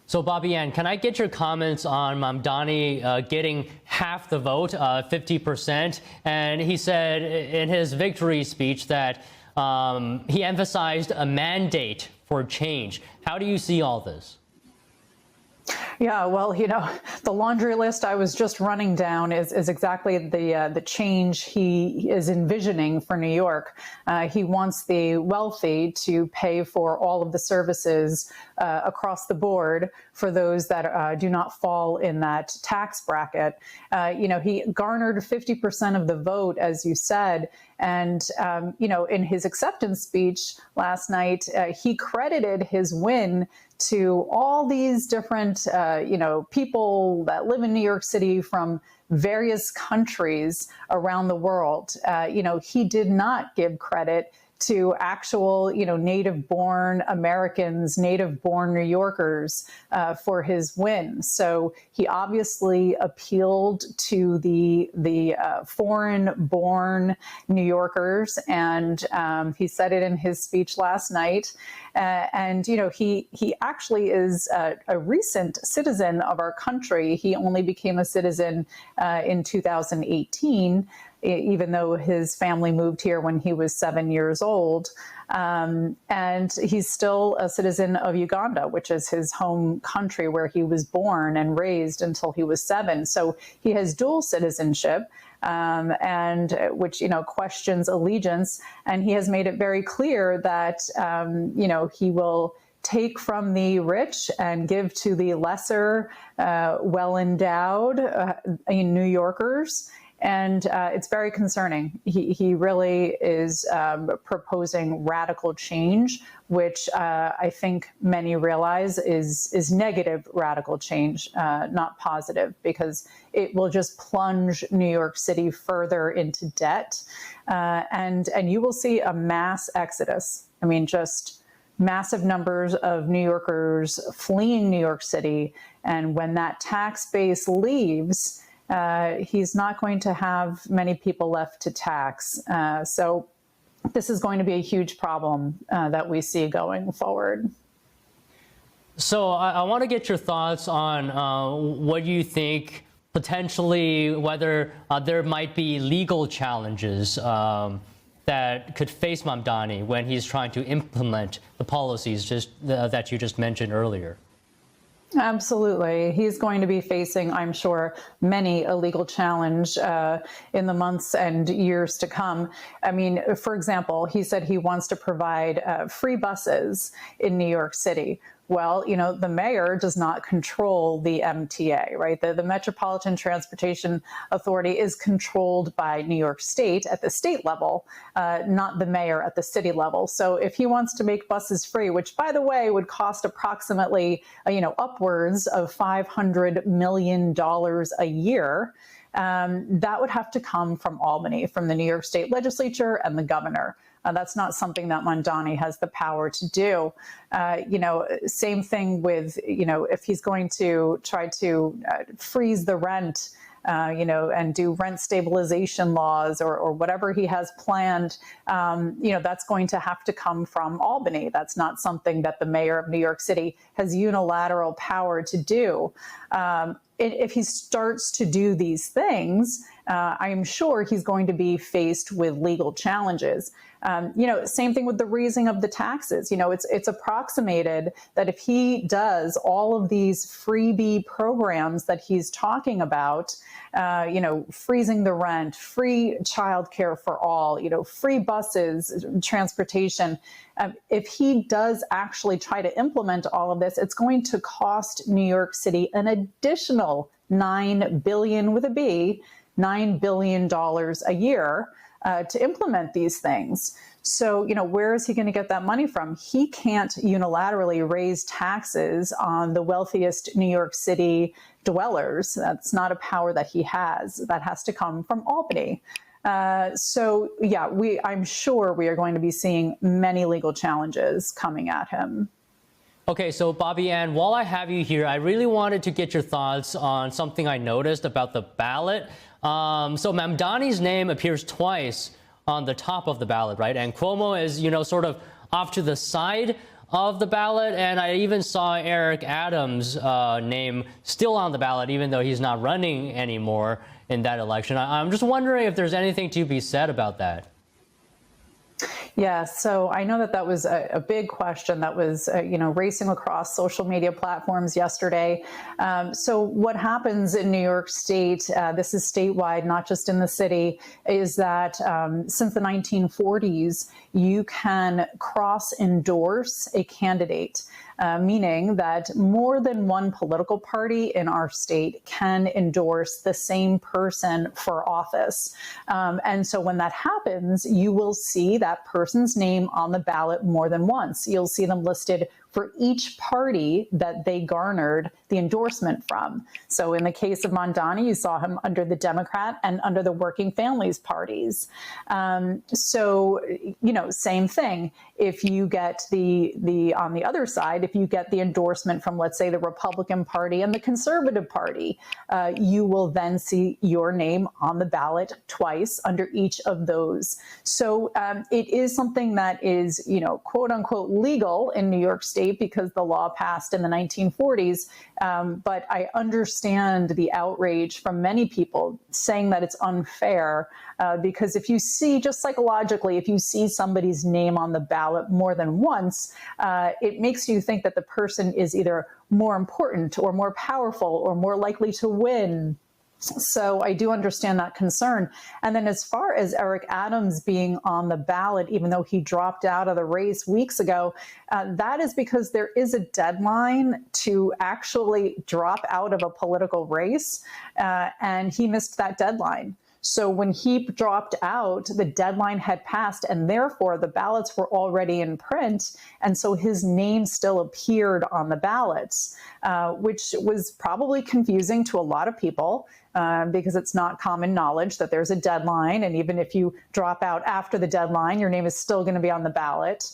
So, Bobby Ann, can I get your comments on Mamdani getting half the vote, 50%? And he said in his victory speech that he emphasized a mandate for change. How do you see all this? Yeah, well, the laundry list I was just running down is exactly the change he is envisioning for New York. He wants the wealthy to pay for all of the services across the board for those that do not fall in that tax bracket. He garnered 50% of the vote, as you said. And, in his acceptance speech last night, he credited his win to all these different, people that live in New York City from various countries around the world. He did not give credit to actual, native-born Americans, native-born New Yorkers for his win. So he obviously appealed to the foreign-born New Yorkers, and he said it in his speech last night. He actually is a recent citizen of our country. He only became a citizen in 2018. Even though his family moved here when he was 7 years old. And he's still a citizen of Uganda, which is his home country where he was born and raised until he was 7. So he has dual citizenship, and which, questions allegiance. And he has made it very clear that, he will take from the rich and give to the lesser, well-endowed New Yorkers. And it's very concerning. He really is proposing radical change, which I think many realize is negative radical change, not positive, because it will just plunge New York City further into debt. And you will see a mass exodus. I mean, just massive numbers of New Yorkers fleeing New York City. And when that tax base leaves, he's not going to have many people left to tax. So this is going to be a huge problem that we see going forward. So I want to get your thoughts on what you think potentially whether there might be legal challenges that could face Mamdani when he's trying to implement the policies that you just mentioned earlier. Absolutely. He's going to be facing, I'm sure, many a legal challenge in the months and years to come. I mean, for example, he said he wants to provide free buses in New York City. Well, the mayor does not control the MTA, right? The Metropolitan Transportation Authority is controlled by New York State at the state level, not the mayor at the city level. So if he wants to make buses free, which, by the way, would cost approximately, upwards of $500 million a year, that would have to come from Albany, from the New York State legislature and the governor. That's not something that Mamdani has the power to do. Same thing with, if he's going to try to freeze the rent, and do rent stabilization laws or whatever he has planned, that's going to have to come from Albany. That's not something that the mayor of New York City has unilateral power to do. if he starts to do these things, I am sure he's going to be faced with legal challenges. Same thing with the raising of the taxes. It's approximated that if he does all of these freebie programs that he's talking about, freezing the rent, free childcare for all, free buses, transportation. If he does actually try to implement all of this, it's going to cost New York City an additional $9 billion with a B, $9 billion a year to implement these things. So, where is he going to get that money from? He can't unilaterally raise taxes on the wealthiest New York City dwellers. That's not a power that he has. That has to come from Albany. I'm sure we are going to be seeing many legal challenges coming at him. Okay, so Bobby Ann, while I have you here, I really wanted to get your thoughts on something I noticed about the ballot. So Mamdani's name appears twice on the top of the ballot, right? And Cuomo is, sort of off to the side of the ballot. And I even saw Eric Adams' name still on the ballot, even though he's not running anymore in that election. I'm just wondering if there's anything to be said about that. Yeah, so I know that was a big question that was, racing across social media platforms yesterday. So what happens in New York State, this is statewide, not just in the city, is that since the 1940s, you can cross-endorse a candidate. Meaning that more than one political party in our state can endorse the same person for office. And so when that happens, you will see that person's name on the ballot more than once. You'll see them listed for each party that they garnered the endorsement from. So in the case of Mamdani, you saw him under the Democrat and under the Working Families parties. Same thing. If you get on the other side, if you get the endorsement from, let's say, the Republican Party and the Conservative Party, you will then see your name on the ballot twice under each of those. So it is something that is, quote unquote, legal in New York State because the law passed in the 1940s. But I understand the outrage from many people saying that it's unfair because if you see, just psychologically, if you see somebody's name on the ballot more than once, it makes you think that the person is either more important or more powerful or more likely to win. So I do understand that concern. And then as far as Eric Adams being on the ballot, even though he dropped out of the race weeks ago, that is because there is a deadline to actually drop out of a political race, and he missed that deadline. So when he dropped out, the deadline had passed, and therefore the ballots were already in print. And so his name still appeared on the ballots, which was probably confusing to a lot of people because it's not common knowledge that there's a deadline. And even if you drop out after the deadline, your name is still going to be on the ballot.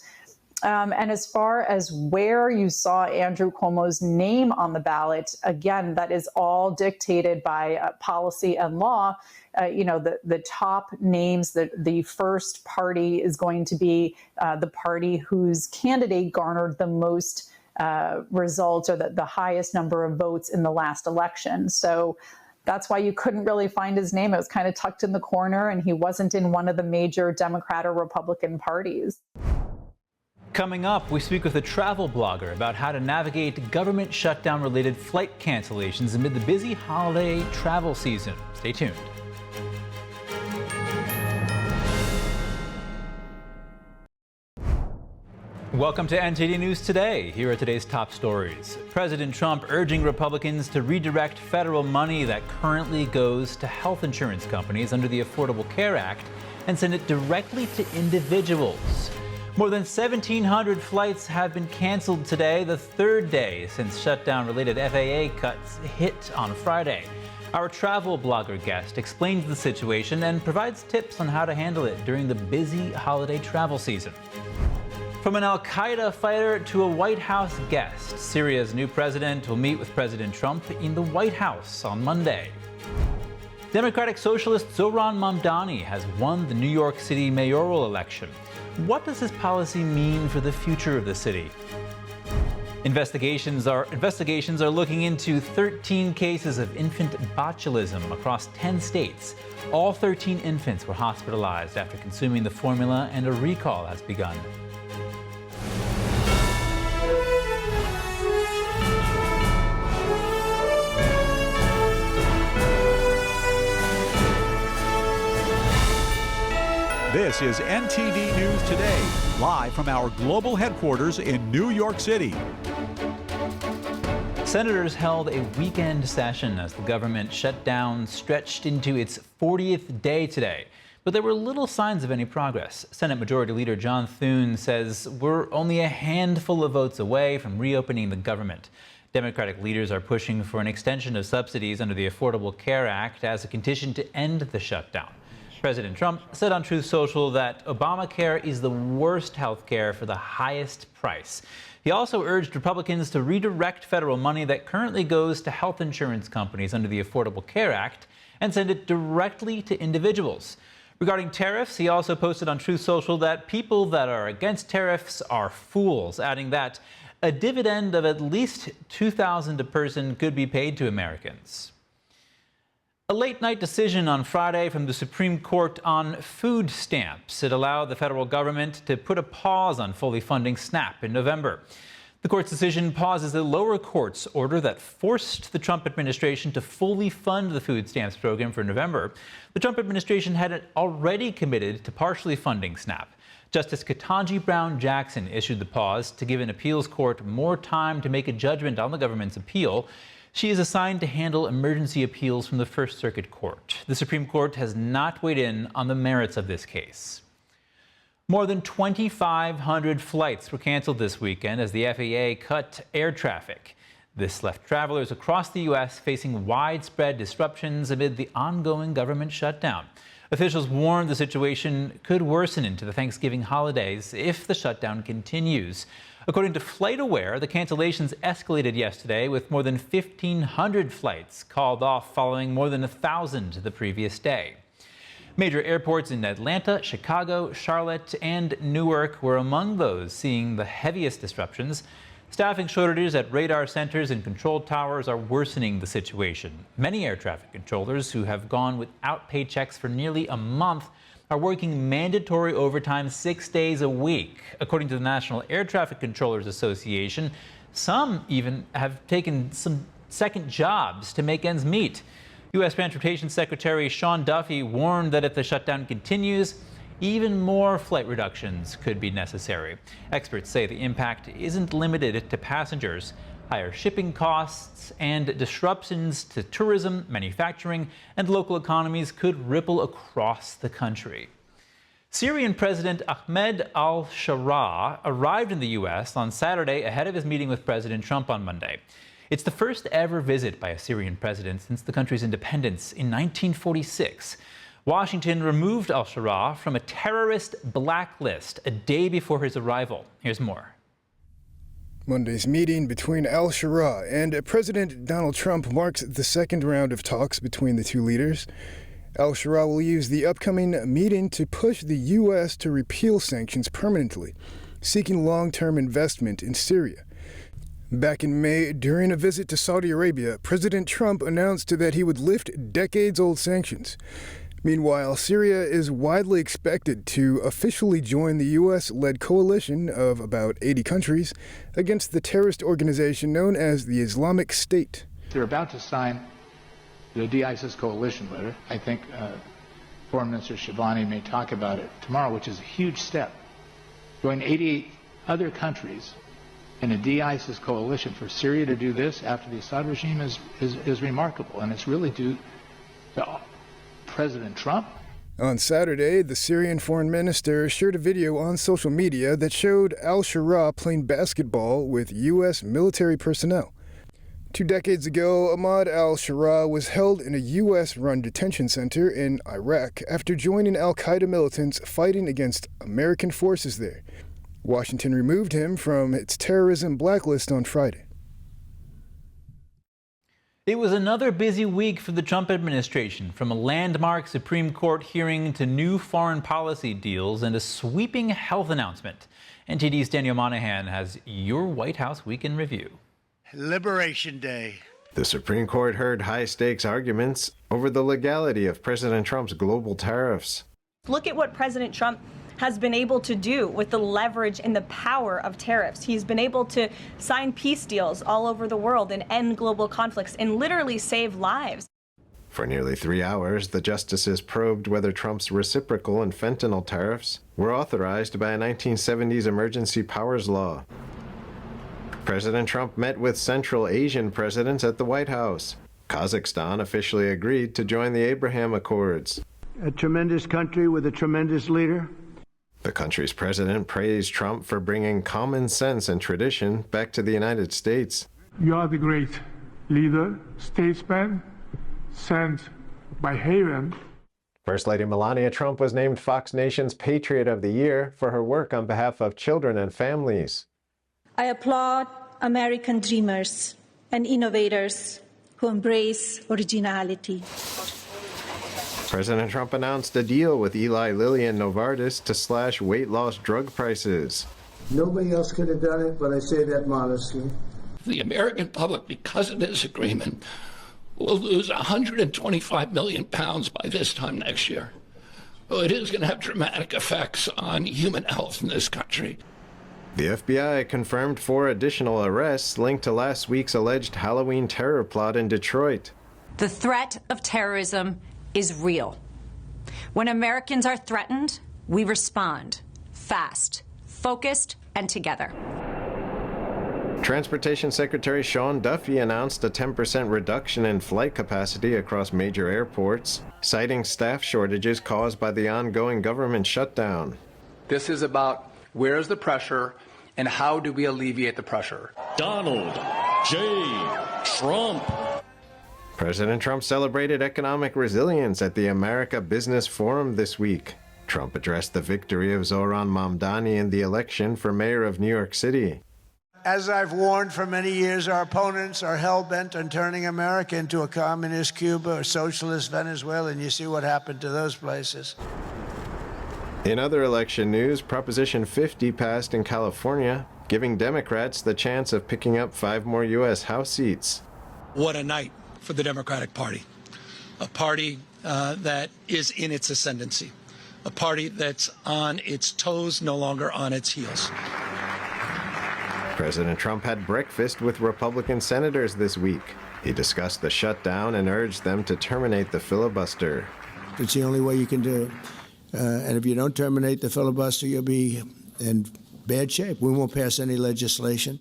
And as far as where you saw Andrew Cuomo's name on the ballot, again, that is all dictated by policy and law. The top names, the first party is going to be the party whose candidate garnered the most results or the highest number of votes in the last election. So that's why you couldn't really find his name. It was kind of tucked in the corner, and he wasn't in one of the major Democrat or Republican parties. Coming up, we speak with a travel blogger about how to navigate government shutdown-related flight cancellations amid the busy holiday travel season. Stay tuned. Welcome to NTD News Today. Here are today's top stories. President Trump urging Republicans to redirect federal money that currently goes to health insurance companies under the Affordable Care Act and send it directly to individuals. More than 1,700 flights have been canceled today, the third day since shutdown-related FAA cuts hit on Friday. Our travel blogger guest explains the situation and provides tips on how to handle it during the busy holiday travel season. From an al-Qaeda fighter to a White House guest, Syria's new president will meet with President Trump in the White House on Monday. Democratic Socialist Zohran Mamdani has won the New York City mayoral election. What does his policy mean for the future of the city? Investigations are looking into 13 cases of infant botulism across 10 states. All 13 infants were hospitalized after consuming the formula, and a recall has begun. This is NTD News Today, live from our global headquarters in New York City. Senators held a weekend session as the government shutdown stretched into its 40th day today. But there were little signs of any progress. Senate Majority Leader John Thune says we're only a handful of votes away from reopening the government. Democratic leaders are pushing for an extension of subsidies under the Affordable Care Act as a condition to end the shutdown. President Trump said on Truth Social that Obamacare is the worst health care for the highest price. He also urged Republicans to redirect federal money that currently goes to health insurance companies under the Affordable Care Act and send it directly to individuals. Regarding tariffs, he also posted on Truth Social that people that are against tariffs are fools, adding that a dividend of at least $2,000 a person could be paid to Americans. A late-night decision on Friday from the Supreme Court on food stamps. It allowed the federal government to put a pause on fully funding SNAP in November. The court's decision pauses the lower court's order that forced the Trump administration to fully fund the food stamps program for November. The Trump administration had already committed to partially funding SNAP. Justice Ketanji Brown Jackson issued the pause to give an appeals court more time to make a judgment on the government's appeal. She is assigned to handle emergency appeals from the First Circuit Court. The Supreme Court has not weighed in on the merits of this case. More than 2,500 flights were canceled this weekend as the FAA cut air traffic. This left travelers across the U.S. facing widespread disruptions amid the ongoing government shutdown. Officials warned the situation could worsen into the Thanksgiving holidays if the shutdown continues. According to FlightAware, the cancellations escalated yesterday with more than 1,500 flights called off following more than 1,000 the previous day. Major airports in Atlanta, Chicago, Charlotte, and Newark were among those seeing the heaviest disruptions. Staffing shortages at radar centers and control towers are worsening the situation. Many air traffic controllers who have gone without paychecks for nearly a month are working mandatory overtime 6 days a week. According to the National Air Traffic Controllers Association, some even have taken some second jobs to make ends meet. U.S. Transportation Secretary Sean Duffy warned that if the shutdown continues, even more flight reductions could be necessary. Experts say the impact isn't limited to passengers. Higher shipping costs and disruptions to tourism, manufacturing, and local economies could ripple across the country. Syrian President Ahmed al-Shara arrived in the U.S. on Saturday ahead of his meeting with President Trump on Monday. It's the first ever visit by a Syrian president since the country's independence in 1946. Washington removed al-Shara from a terrorist blacklist a day before his arrival. Here's more. Monday's meeting between al-Shara and President Donald Trump marks the second round of talks between the two leaders. Al-Shara will use the upcoming meeting to push the U.S. to repeal sanctions permanently, seeking long-term investment in Syria. Back in May, during a visit to Saudi Arabia, President Trump announced that he would lift decades-old sanctions. Meanwhile, Syria is widely expected to officially join the U.S.-led coalition of about 80 countries against the terrorist organization known as the Islamic State. They're about to sign the de-ISIS coalition letter. I think Foreign Minister Shivani may talk about it tomorrow, which is a huge step. Join 88 other countries in a de-ISIS coalition. For Syria to do this after the Assad regime is remarkable, and it's really due to President Trump. On Saturday, the Syrian foreign minister shared a video on social media that showed al-Shara playing basketball with U.S. military personnel. 2 decades ago, Ahmad al-Shara was held in a U.S.-run detention center in Iraq after joining al-Qaeda militants fighting against American forces there. Washington removed him from its terrorism blacklist on Friday. It was another busy week for the Trump administration, from a landmark Supreme Court hearing to new foreign policy deals and a sweeping health announcement. NTD's Daniel Monahan has your White House week in review. Liberation Day. The Supreme Court heard high-stakes arguments over the legality of President Trump's global tariffs. Look at what President Trump has been able to do with the leverage and the power of tariffs. He's been able to sign peace deals all over the world and end global conflicts and literally save lives. For nearly 3 hours, the justices probed whether Trump's reciprocal and fentanyl tariffs were authorized by a 1970s emergency powers law. President Trump met with Central Asian presidents at the White House. Kazakhstan officially agreed to join the Abraham Accords. A tremendous country with a tremendous leader. The country's president praised Trump for bringing common sense and tradition back to the United States. You are the great leader, statesman, sent by heaven. First Lady Melania Trump was named Fox Nation's Patriot of the Year for her work on behalf of children and families. I applaud American dreamers and innovators who embrace originality. President Trump announced a deal with Eli Lilly and Novartis to slash weight loss drug prices. Nobody else could have done it, but I say that modestly. The American public, because of this agreement, will lose 125 million pounds by this time next year. Well, it is going to have dramatic effects on human health in this country. The FBI confirmed 4 additional arrests linked to last week's alleged Halloween terror plot in Detroit. The threat of terrorism is real. When Americans are threatened, we respond fast, focused, and together. Transportation Secretary Sean Duffy announced a 10% reduction in flight capacity across major airports, citing staff shortages caused by the ongoing government shutdown. This is about where is the pressure and how do we alleviate the pressure. Donald J. Trump. President Trump celebrated economic resilience at the America Business Forum this week. Trump addressed the victory of Zoran Mamdani in the election for mayor of New York City. As I've warned for many years, our opponents are hell-bent on turning America into a communist Cuba or socialist Venezuela, and you see what happened to those places. In other election news, Proposition 50 passed in California, giving Democrats the chance of picking up 5 more U.S. House seats. What a night for the Democratic Party, a party that is in its ascendancy, a party that's on its toes, no longer on its heels. President Trump had breakfast with Republican senators this week. He discussed the shutdown and urged them to terminate the filibuster. It's the only way you can do it. And if you don't terminate the filibuster, you'll be in bad shape. We won't pass any legislation.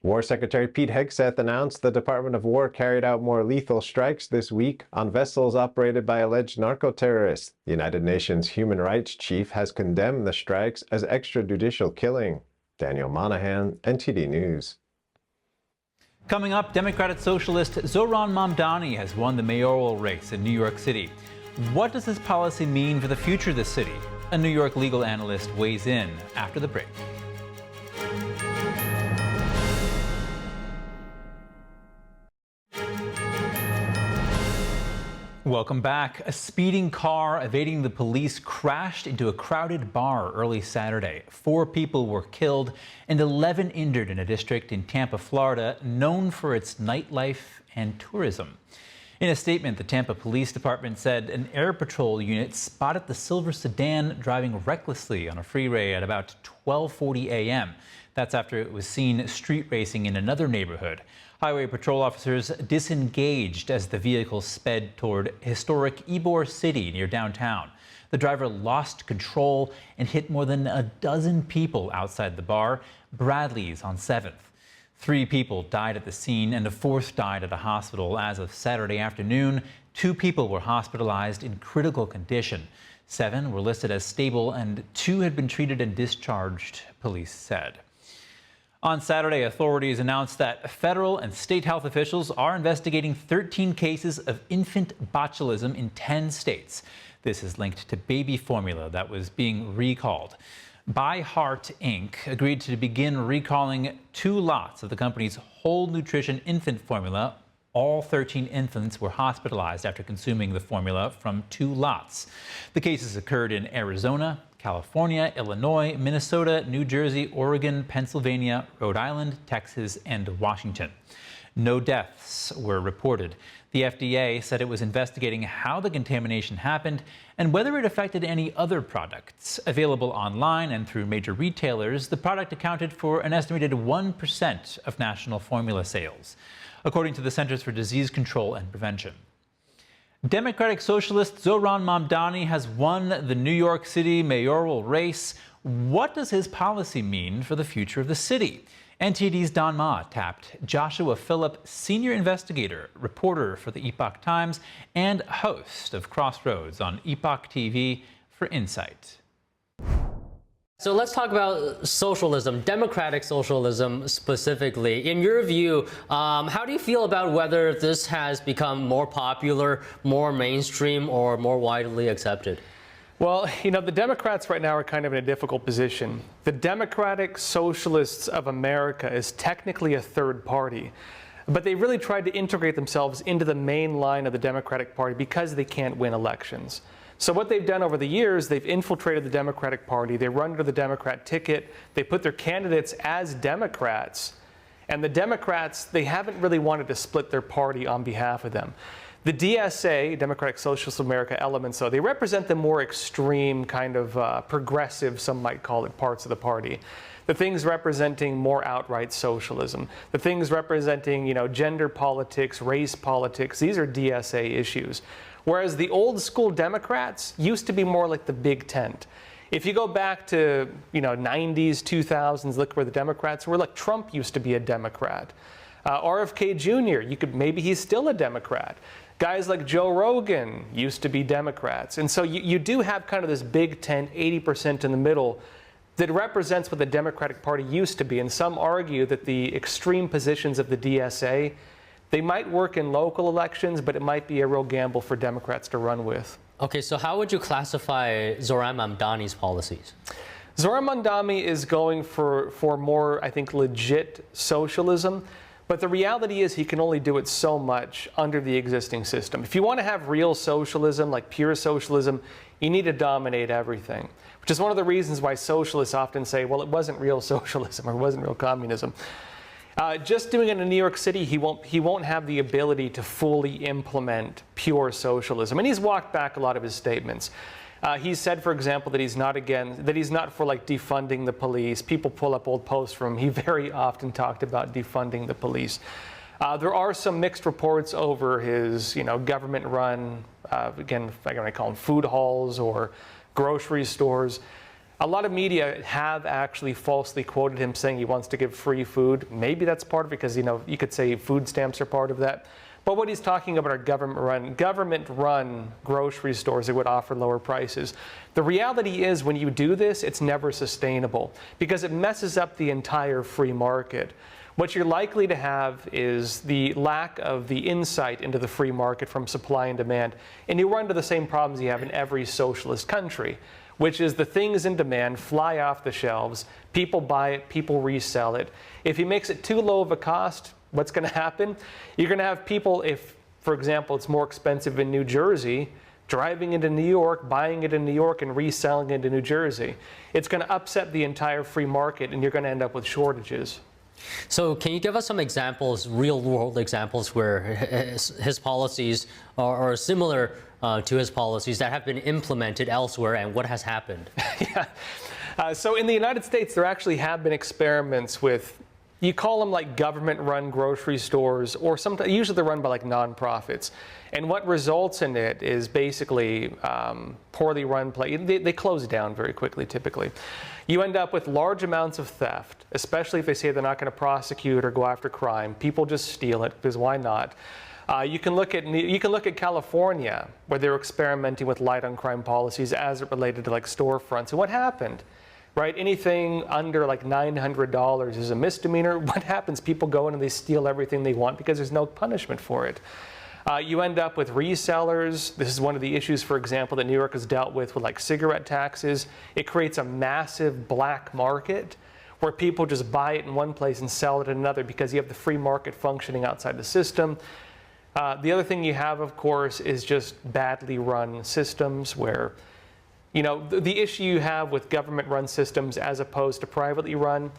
War Secretary Pete Hegseth announced the Department of War carried out more lethal strikes this week on vessels operated by alleged narco-terrorists. The United Nations Human Rights Chief has condemned the strikes as extrajudicial killing. Daniel Monahan, NTD News. Coming up, Democratic Socialist Zoran Mamdani has won the mayoral race in New York City. What does this policy mean for the future of the city? A New York legal analyst weighs in after the break. Welcome back. A speeding car evading the police crashed into a crowded bar early Saturday. 4 people were killed and 11 injured in a district in Tampa, Florida, known for its nightlife and tourism. In a statement, the Tampa Police Department said an air patrol unit spotted the silver sedan driving recklessly on a freeway at about 12:40 a.m. That's after it was seen street racing in another neighborhood. Highway patrol officers disengaged as the vehicle sped toward historic Ybor City near downtown. The driver lost control and hit more than a dozen people outside the bar, Bradley's on 7th. 3 people died at the scene and a 4th died at a hospital as of Saturday afternoon. 2 people were hospitalized in critical condition. 7 were listed as stable and 2 had been treated and discharged, police said. On Saturday, authorities announced that federal and state health officials are investigating 13 cases of infant botulism in 10 states. This is linked to baby formula that was being recalled. By Heart, Inc. agreed to begin recalling 2 lots of the company's whole nutrition infant formula All 13 infants were hospitalized after consuming the formula from 2 lots. The cases occurred in Arizona, California, Illinois, Minnesota, New Jersey, Oregon, Pennsylvania, Rhode Island, Texas, and Washington. No deaths were reported. The FDA said it was investigating how the contamination happened and whether it affected any other products. Available online and through major retailers, the product accounted for an estimated 1% of national formula sales, according to the Centers for Disease Control and Prevention. Democratic Socialist Zohran Mamdani has won the New York City mayoral race. What does his policy mean for the future of the city? NTD's Don Ma tapped Joshua Phillip, senior investigator, reporter for the Epoch Times, and host of Crossroads on Epoch TV for insight. So let's talk about socialism, democratic socialism specifically. In your view, how do you feel about whether this has become more popular, more mainstream, or more widely accepted? Well, you know, the Democrats right now are kind of in a difficult position. The Democratic Socialists of America is technically a third party, but they really tried to integrate themselves into the main line of the Democratic Party because they can't win elections. So what they've done over the years, they've infiltrated the Democratic Party, they run under the Democrat ticket, they put their candidates as Democrats, and the Democrats, they haven't really wanted to split their party on behalf of them. The DSA, Democratic Socialist of America elements, though, they represent the more extreme kind of progressive, some might call it, parts of the party. The things representing more outright socialism. The things representing, you know, gender politics, race politics, these are DSA issues. Whereas the old school Democrats used to be more like the big tent. If you go back to, you know, 90s, 2000s, look where the Democrats were. Like Trump used to be a Democrat. RFK Jr., maybe he's still a Democrat. Guys like Joe Rogan used to be Democrats. And so you do have kind of this big tent, 80% in the middle, that represents what the Democratic Party used to be. And some argue that the extreme positions of the DSA, they might work in local elections, but it might be a real gamble for Democrats to run with. Okay, so how would you classify Zohran Mamdani's policies? Zohran Mamdani is going for more, I think, legit socialism. But the reality is he can only do it so much under the existing system. If you want to have real socialism, like pure socialism, you need to dominate everything, which is one of the reasons why socialists often say, well, it wasn't real socialism or it wasn't real communism. Just doing it in New York City, he won't have the ability to fully implement pure socialism. And he's walked back a lot of his statements. He said, for example, that he's not for like defunding the police. People pull up old posts from him. He very often talked about defunding the police. There are some mixed reports over his, you know, government-run, again, I'm going to call them food halls or grocery stores. A lot of media have actually falsely quoted him saying he wants to give free food. Maybe that's part of it because, you know, you could say food stamps are part of that. But what he's talking about are government-run grocery stores that would offer lower prices. The reality is when you do this, it's never sustainable because it messes up the entire free market. What you're likely to have is the lack of the insight into the free market from supply and demand. And you run into the same problems you have in every socialist country, which is the things in demand fly off the shelves, people buy it, people resell it. If he makes it too low of a cost, what's going to happen? You're going to have people, if, for example, it's more expensive in New Jersey, driving into New York, buying it in New York, and reselling it in New Jersey. It's going to upset the entire free market, and you're going to end up with shortages. So can you give us some examples, real-world examples, where his policies are similar to his policies that have been implemented elsewhere, and what has happened? Yeah. So in the United States, there actually have been experiments with, you call them like government-run grocery stores, or sometimes usually they're run by like nonprofits. And what results in it is basically poorly run they close down very quickly, typically. You end up with large amounts of theft, especially if they say they're not going to prosecute or go after crime. People just steal it, because why not? You can look at California, where they're experimenting with light on crime policies as it related to like storefronts. And what happened? Right? Anything under like $900 is a misdemeanor. What happens? People go in and they steal everything they want because there's no punishment for it. You end up with resellers. This is one of the issues, for example, that New York has dealt with like cigarette taxes. It creates a massive black market where people just buy it in one place and sell it in another because you have the free market functioning outside the system. The other thing you have, of course, is just badly run systems where, the issue you have with government-run systems as opposed to privately run,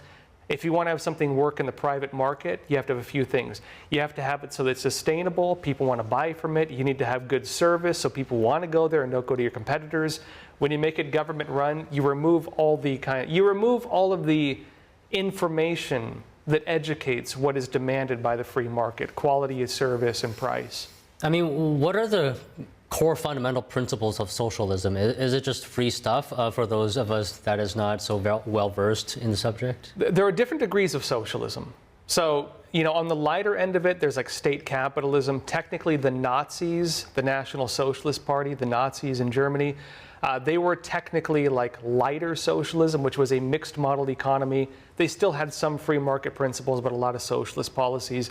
if you want to have something work in the private market, you have to have a few things. You have to have it so that it's sustainable, people want to buy from it. You need to have good service so people want to go there and don't go to your competitors. When you make it government-run, you remove all of the information that educates what is demanded by the free market, quality of service and price. I mean, what are the core fundamental principles of socialism? Is it just free stuff for those of us that is not so well versed in the subject? There are different degrees of socialism. So, on the lighter end of it, there's like state capitalism. Technically, the Nazis, the National Socialist Party, the Nazis in Germany, they were technically like lighter socialism, which was a mixed model economy. They still had some free market principles, but a lot of socialist policies.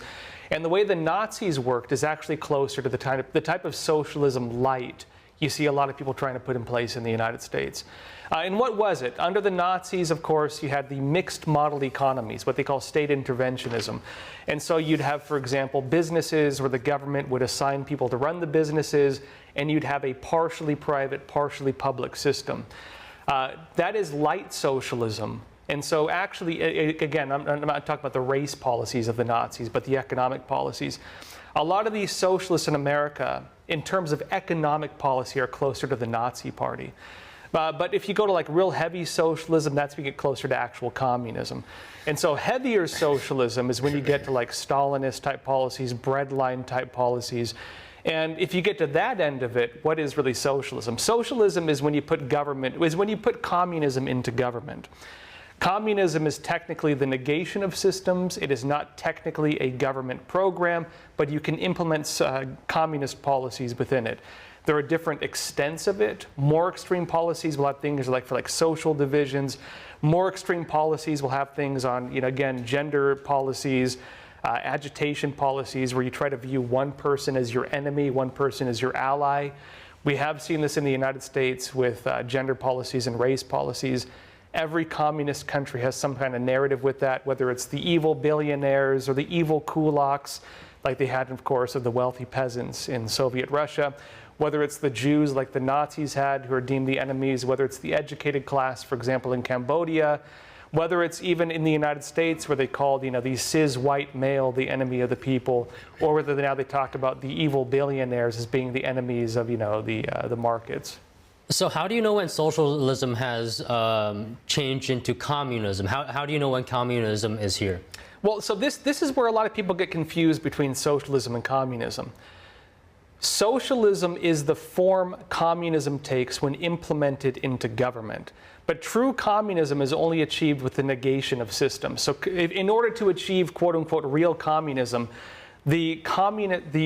And the way the Nazis worked is actually closer to the type of socialism light you see a lot of people trying to put in place in the United States. And what was it? Under the Nazis, of course, you had the mixed model economies, what they call state interventionism. And so you'd have, for example, businesses where the government would assign people to run the businesses, and you'd have a partially private, partially public system. That is light socialism. And so actually, again, I'm not talking about the race policies of the Nazis, but the economic policies. A lot of these socialists in America, in terms of economic policy, are closer to the Nazi Party. But if you go to like real heavy socialism, that's when you get closer to actual communism. And so heavier socialism is when you get to like Stalinist type policies, breadline type policies. And if you get to that end of it, what is really socialism? Socialism is when you put communism into government. Communism is technically the negation of systems. It is not technically a government program, but you can implement communist policies within it. There are different extents of it. More extreme policies will have things like for like social divisions. More extreme policies will have things on, again, gender policies, agitation policies, where you try to view one person as your enemy, one person as your ally. We have seen this in the United States with gender policies and race policies. Every communist country has some kind of narrative with that, whether it's the evil billionaires or the evil kulaks, like they had, of course, of the wealthy peasants in Soviet Russia, whether it's the Jews like the Nazis had, who are deemed the enemies, whether it's the educated class, for example, in Cambodia, whether it's even in the United States where they called, the cis white male the enemy of the people, or whether now they talk about the evil billionaires as being the enemies of, the markets. So how do you know when socialism has changed into communism? How do you know when communism is here? Well, so this is where a lot of people get confused between socialism and communism. Socialism is the form communism takes when implemented into government. But true communism is only achieved with the negation of systems. So in order to achieve, quote unquote, real communism, the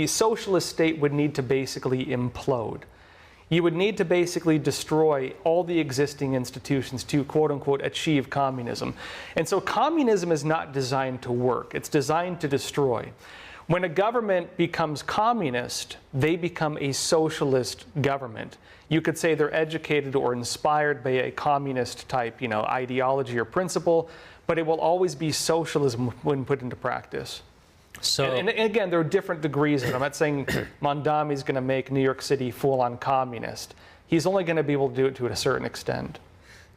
socialist state would need to basically implode. You would need to basically destroy all the existing institutions to, quote unquote, achieve communism. And so communism is not designed to work. It's designed to destroy. When a government becomes communist, they become a socialist government. You could say they're educated or inspired by a communist type, ideology or principle, but it will always be socialism when put into practice. So, and again, there are different degrees of it. I'm not saying Mondami is going to make New York City full-on communist. He's only going to be able to do it to a certain extent.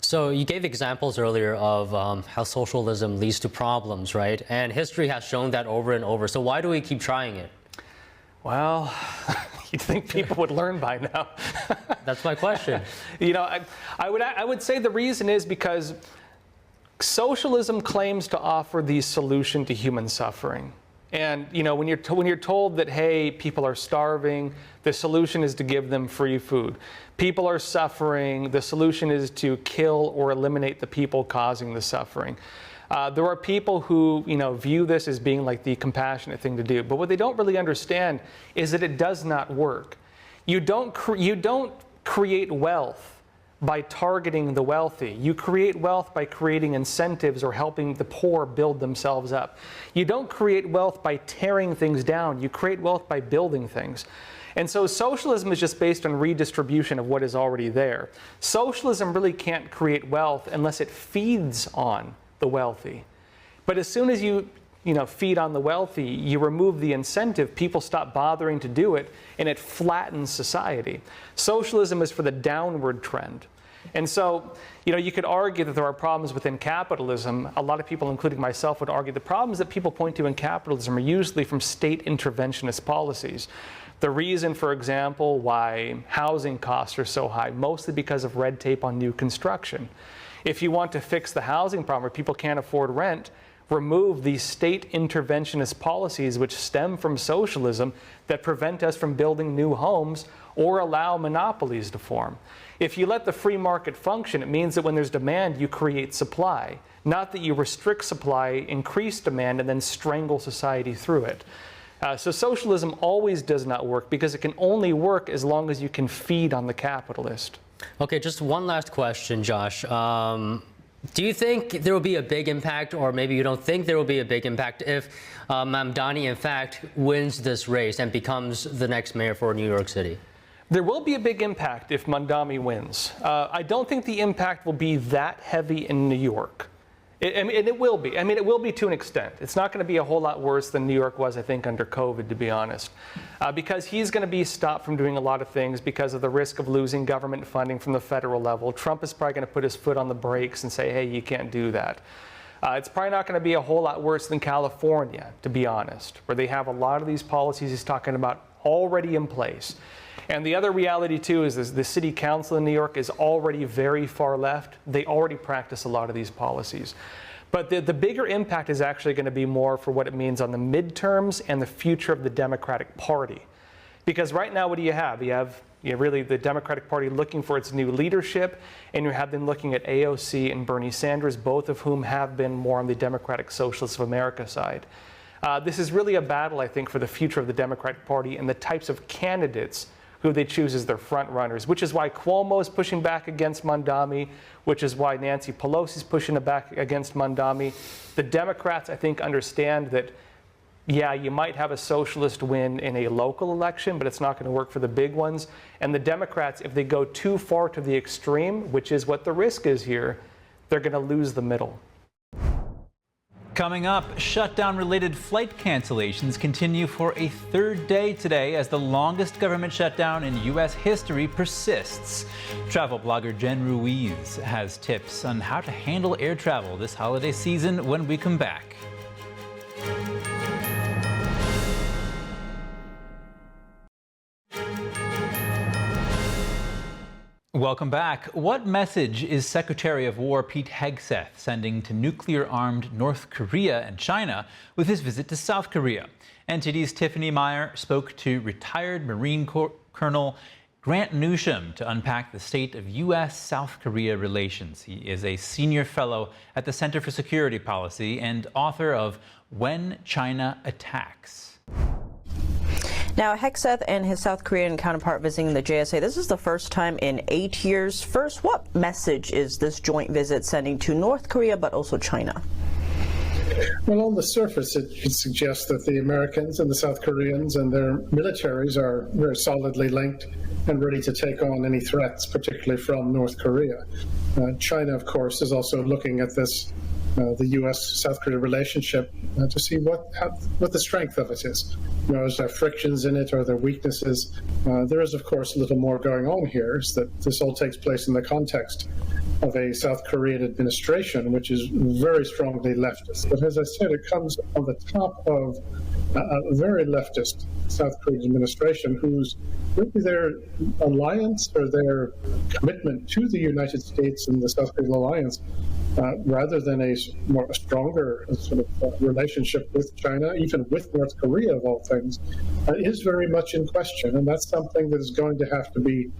So you gave examples earlier of how socialism leads to problems, right? And history has shown that over and over. So why do we keep trying it? Well, you'd think people would learn by now. That's my question. I would say the reason is because socialism claims to offer the solution to human suffering. And when you're told that, hey, people are starving, the solution is to give them free food. People are suffering, the solution is to kill or eliminate the people causing the suffering. There are people who view this as being like the compassionate thing to do. But what they don't really understand is that it does not work. You don't create wealth by targeting the wealthy. You create wealth by creating incentives or helping the poor build themselves up. You don't create wealth by tearing things down. You create wealth by building things. And so socialism is just based on redistribution of what is already there. Socialism really can't create wealth unless it feeds on the wealthy. But as soon as you feed on the wealthy, you remove the incentive, people stop bothering to do it, and it flattens society. Socialism is for the downward trend. And so, you could argue that there are problems within capitalism. A lot of people, including myself, would argue the problems that people point to in capitalism are usually from state interventionist policies. The reason, for example, why housing costs are so high, mostly because of red tape on new construction. If you want to fix the housing problem where people can't afford rent, remove these state interventionist policies which stem from socialism that prevent us from building new homes or allow monopolies to form. If you let the free market function, it means that when there's demand, you create supply, not that you restrict supply, increase demand, and then strangle society through it. So socialism always does not work because it can only work as long as you can feed on the capitalist. Okay, just one last question, Josh. Do you think there will be a big impact, or maybe you don't think there will be a big impact, if Mamdani, in fact, wins this race and becomes the next mayor for New York City? There will be a big impact if Mamdani wins. I don't think the impact will be that heavy in New York. It will be. It will be to an extent. It's not going to be a whole lot worse than New York was, I think, under COVID, to be honest. Because he's going to be stopped from doing a lot of things because of the risk of losing government funding from the federal level. Trump is probably going to put his foot on the brakes and say, hey, you can't do that. It's probably not going to be a whole lot worse than California, to be honest, where they have a lot of these policies he's talking about already in place. And the other reality, too, is the city council in New York is already very far left. They already practice a lot of these policies. But the bigger impact is actually going to be more for what it means on the midterms and the future of the Democratic Party. Because right now, what do you have? You have really the Democratic Party looking for its new leadership, and you have them looking at AOC and Bernie Sanders, both of whom have been more on the Democratic Socialists of America side. This is really a battle, I think, for the future of the Democratic Party and the types of candidates who they choose as their front runners, which is why Cuomo is pushing back against Mamdani, which is why Nancy Pelosi is pushing back against Mamdani. The Democrats, I think, understand that, yeah, you might have a socialist win in a local election, but it's not going to work for the big ones. And the Democrats, if they go too far to the extreme, which is what the risk is here, they're going to lose the middle. Coming up, shutdown-related flight cancellations continue for a third day today as the longest government shutdown in U.S. history persists. Travel blogger Jen Ruiz has tips on how to handle air travel this holiday season when we come back. Welcome back. What message is Secretary of War Pete Hegseth sending to nuclear-armed North Korea and China with his visit to South Korea? NTD's Tiffany Meyer spoke to retired Marine Corps Colonel Grant Newsham to unpack the state of U.S.-South Korea relations. He is a senior fellow at the Center for Security Policy and author of When China Attacks. Now, Hegseth and his South Korean counterpart visiting the JSA, this is the first time in 8 years. First, what message is this joint visit sending to North Korea, but also China? Well, on the surface, it suggests that the Americans and the South Koreans and their militaries are very solidly linked and ready to take on any threats, particularly from North Korea. China, of course, is also looking at this, the U.S.-South Korea relationship to see what the strength of it is. Is there frictions in it? Are there weaknesses? There is, of course, a little more going on here, is that this all takes place in the context of a South Korean administration, which is very strongly leftist. But as I said, it comes on the top of a very leftist South Korean administration whose really their alliance or their commitment to the United States and the South Korean alliance, rather than a stronger sort of relationship with China, even with North Korea of all things, is very much in question. And that's something that is going to have to be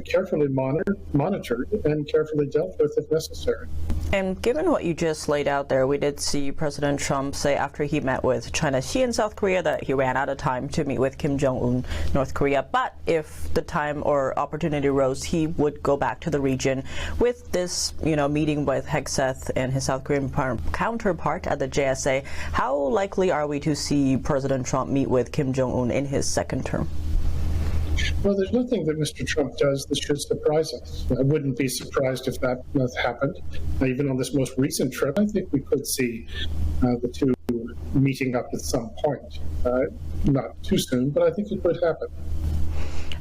carefully monitored and carefully dealt with if necessary. And given what you just laid out there, we did see President Trump say after he met with China Xi in South Korea that he ran out of time to meet with Kim Jong-un, North Korea. But if the time or opportunity arose, he would go back to the region. With this, meeting with Hegseth and his South Korean counterpart at the JSA, how likely are we to see President Trump meet with Kim Jong-un in his second term? Well, there's nothing that Mr. Trump does that should surprise us. I wouldn't be surprised if that happened. Even on this most recent trip, I think we could see the two meeting up at some point. Not too soon, but I think it could happen.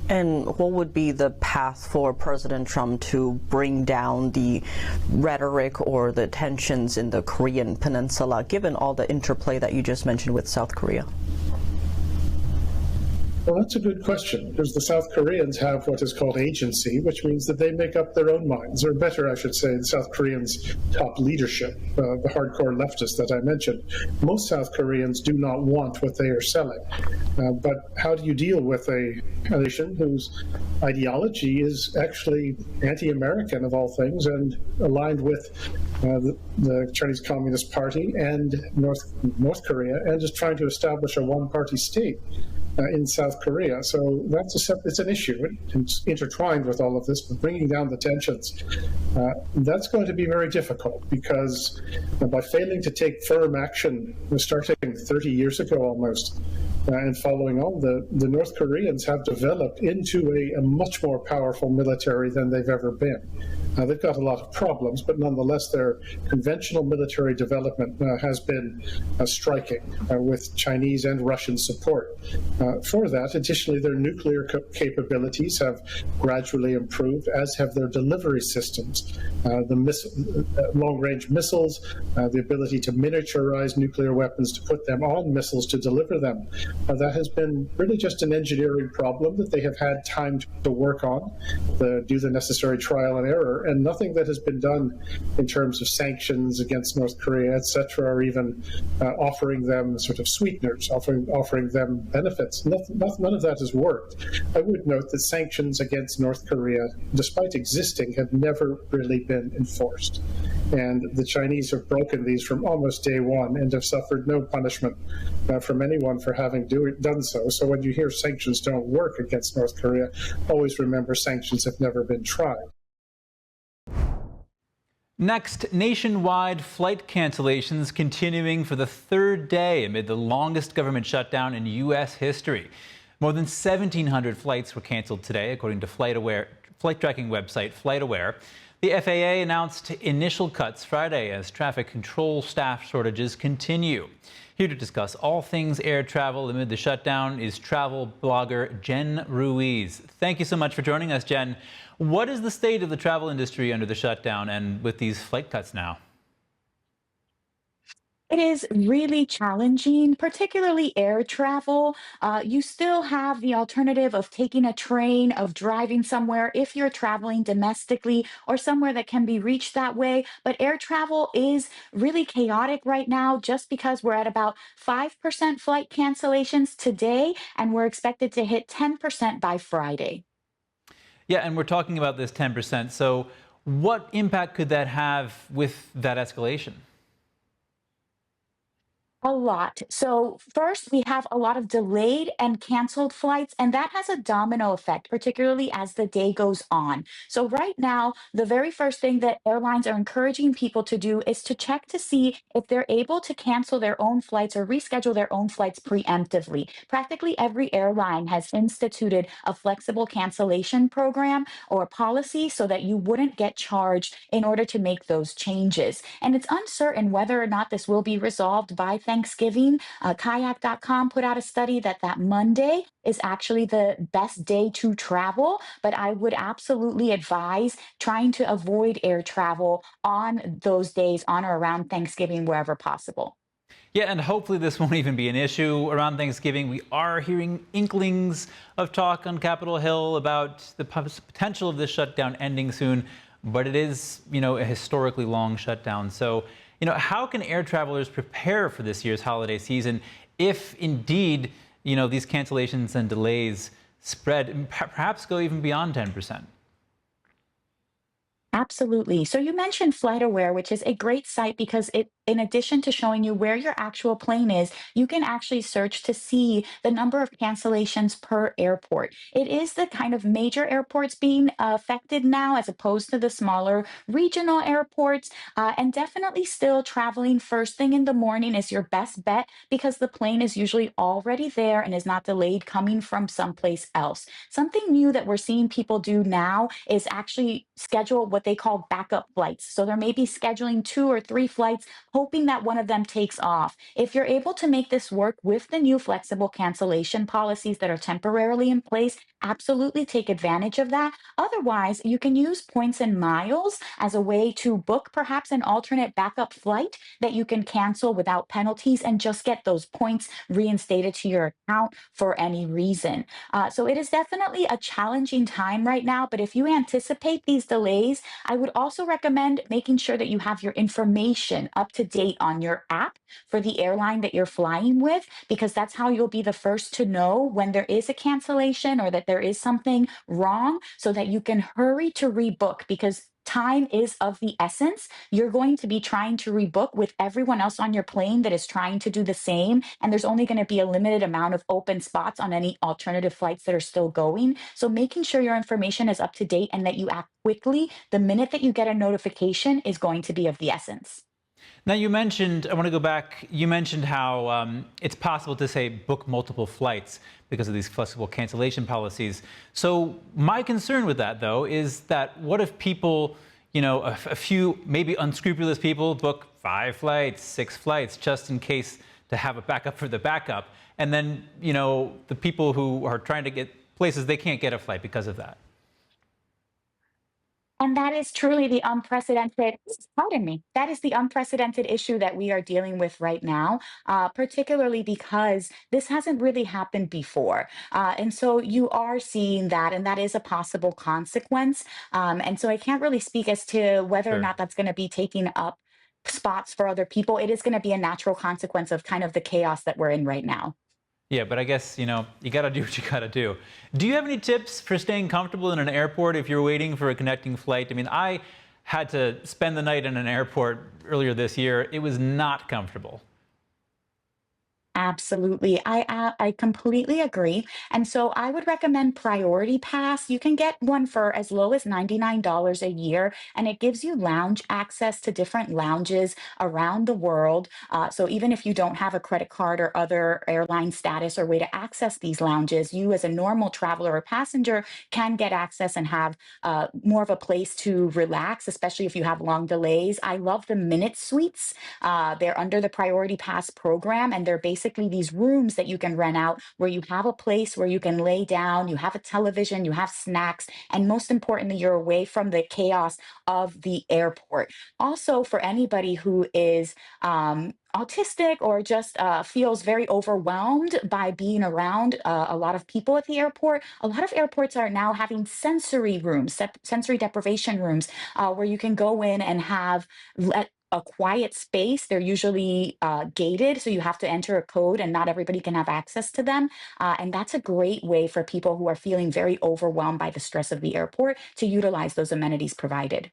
And what would be the path for President Trump to bring down the rhetoric or the tensions in the Korean Peninsula, given all the interplay that you just mentioned with South Korea? Well, that's a good question, because the South Koreans have what is called agency, which means that they make up their own minds, or better, I should say, the South Koreans' top leadership, the hardcore leftists that I mentioned. Most South Koreans do not want what they are selling. But how do you deal with a nation whose ideology is actually anti-American of all things and aligned with the Chinese Communist Party and North Korea, and is trying to establish a one-party state in South Korea? So it's an issue. It's intertwined with all of this, but bringing down the tensions, that's going to be very difficult, because by failing to take firm action, starting 30 years ago almost, and following on, the North Koreans have developed into a much more powerful military than they've ever been. They've got a lot of problems, but nonetheless, their conventional military development has been striking, with Chinese and Russian support for that. Additionally, their nuclear capabilities have gradually improved, as have their delivery systems. The long-range missiles, the ability to miniaturize nuclear weapons, to put them on missiles, to deliver them. That has been really just an engineering problem that they have had time to work on, do the necessary trial and error, and nothing that has been done in terms of sanctions against North Korea, etc., or even offering them sort of sweeteners, offering them benefits. None of that has worked. I would note that sanctions against North Korea, despite existing, have never really been enforced. And the Chinese have broken these from almost day one and have suffered no punishment from anyone for having done so. So when you hear sanctions don't work against North Korea, always remember sanctions have never been tried. Next, nationwide flight cancellations continuing for the third day amid the longest government shutdown in U.S. history. More than 1,700 flights were canceled today, according to flight tracking website FlightAware. The FAA announced initial cuts Friday as traffic control staff shortages continue. Here to discuss all things air travel amid the shutdown is travel blogger Jen Ruiz. Thank you so much for joining us, Jen. What is the state of the travel industry under the shutdown and with these flight cuts now? It is really challenging, particularly air travel. You still have the alternative of taking a train, of driving somewhere if you're traveling domestically or somewhere that can be reached that way. But air travel is really chaotic right now, just because we're at about 5% flight cancellations today, and we're expected to hit 10% by Friday. Yeah, and we're talking about this 10%. So what impact could that have with that escalation? A lot. So first, we have a lot of delayed and canceled flights, and that has a domino effect, particularly as the day goes on. So right now, the very first thing that airlines are encouraging people to do is to check to see if they're able to cancel their own flights or reschedule their own flights preemptively. Practically every airline has instituted a flexible cancellation program or policy so that you wouldn't get charged in order to make those changes. And it's uncertain whether or not this will be resolved by Thanksgiving. Kayak.com put out a study that Monday is actually the best day to travel, but I would absolutely advise trying to avoid air travel on those days on or around Thanksgiving wherever possible. Yeah, and hopefully this won't even be an issue around Thanksgiving. We are hearing inklings of talk on Capitol Hill about the potential of this shutdown ending soon, but it is, a historically long shutdown. So, how can air travelers prepare for this year's holiday season if indeed, these cancellations and delays spread and perhaps go even beyond 10%? Absolutely. So you mentioned FlightAware, which is a great site because it, in addition to showing you where your actual plane is, you can actually search to see the number of cancellations per airport. It is the kind of major airports being affected now, as opposed to the smaller regional airports. And definitely still traveling first thing in the morning is your best bet because the plane is usually already there and is not delayed coming from someplace else. Something new that we're seeing people do now is actually schedule what they call backup flights. So there may be scheduling 2 or 3 flights, hoping that one of them takes off. If you're able to make this work with the new flexible cancellation policies that are temporarily in place, absolutely take advantage of that. Otherwise, you can use points and miles as a way to book perhaps an alternate backup flight that you can cancel without penalties and just get those points reinstated to your account for any reason. So it is definitely a challenging time right now, but if you anticipate these delays, I would also recommend making sure that you have your information up to date on your app for the airline that you're flying with, because that's how you'll be the first to know when there is a cancellation or that there is something wrong so that you can hurry to rebook because time is of the essence. You're going to be trying to rebook with everyone else on your plane that is trying to do the same. And there's only going to be a limited amount of open spots on any alternative flights that are still going. So making sure your information is up to date and that you act quickly the minute that you get a notification is going to be of the essence. Now, you mentioned, I want to go back, you mentioned how it's possible to, say, book multiple flights because of these flexible cancellation policies. So my concern with that, though, is that what if people, you know, a few maybe unscrupulous people book 5 flights, 6 flights, just in case to have a backup for the backup, and then, you know, the people who are trying to get places, they can't get a flight because of that. And that is truly the unprecedented, pardon me, that is the unprecedented issue that we are dealing with right now, particularly because this hasn't really happened before. And so you are seeing that, and that is a possible consequence. And so I can't really speak as to whether or Sure. not that's going to be taking up spots for other people. It is going to be a natural consequence of kind of the chaos that we're in right now. Yeah, but I guess, you know, you got to do what you got to do. Do you have any tips for staying comfortable in an airport if you're waiting for a connecting flight? I mean, I had to spend the night in an airport earlier this year. It was not comfortable. Absolutely. I completely agree. And so I would recommend Priority Pass. You can get one for as low as $99 a year, and it gives you lounge access to different lounges around the world. So even if you don't have a credit card or other airline status or way to access these lounges, you as a normal traveler or passenger can get access and have more of a place to relax, especially if you have long delays. I love the Minute Suites. They're under the Priority Pass program, and they're basically these rooms that you can rent out where you have a place where you can lay down, you have a television, you have snacks, and most importantly, you're away from the chaos of the airport. Also, for anybody who is autistic or just feels very overwhelmed by being around a lot of people at the airport. A lot of airports are now having sensory rooms, sensory deprivation rooms, where you can go in and have a quiet space. They're usually gated, so you have to enter a code, and not everybody can have access to them. And that's a great way for people who are feeling very overwhelmed by the stress of the airport to utilize those amenities provided.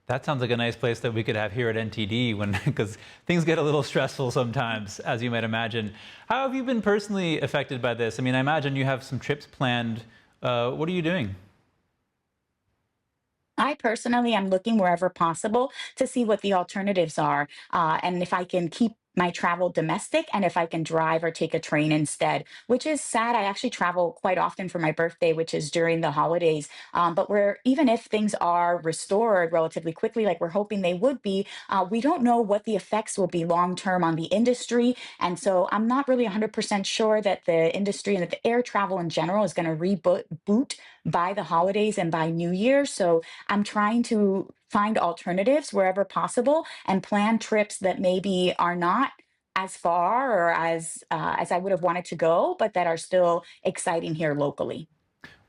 That sounds like a nice place that we could have here at NTD because things get a little stressful sometimes, as you might imagine. How have you been personally affected by this? I mean, I imagine you have some trips planned. What are you doing? I personally am looking wherever possible to see what the alternatives are, and if I can keep my travel domestic and if I can drive or take a train instead, which is sad. I actually travel quite often for my birthday, which is during the holidays. But even if things are restored relatively quickly, like we're hoping they would be, we don't know what the effects will be long term on the industry. And so I'm not really 100% sure that the industry and that the air travel in general is going to reboot by the holidays and by New Year. So I'm trying to find alternatives wherever possible and plan trips that maybe are not as far or as I would have wanted to go, but that are still exciting here locally.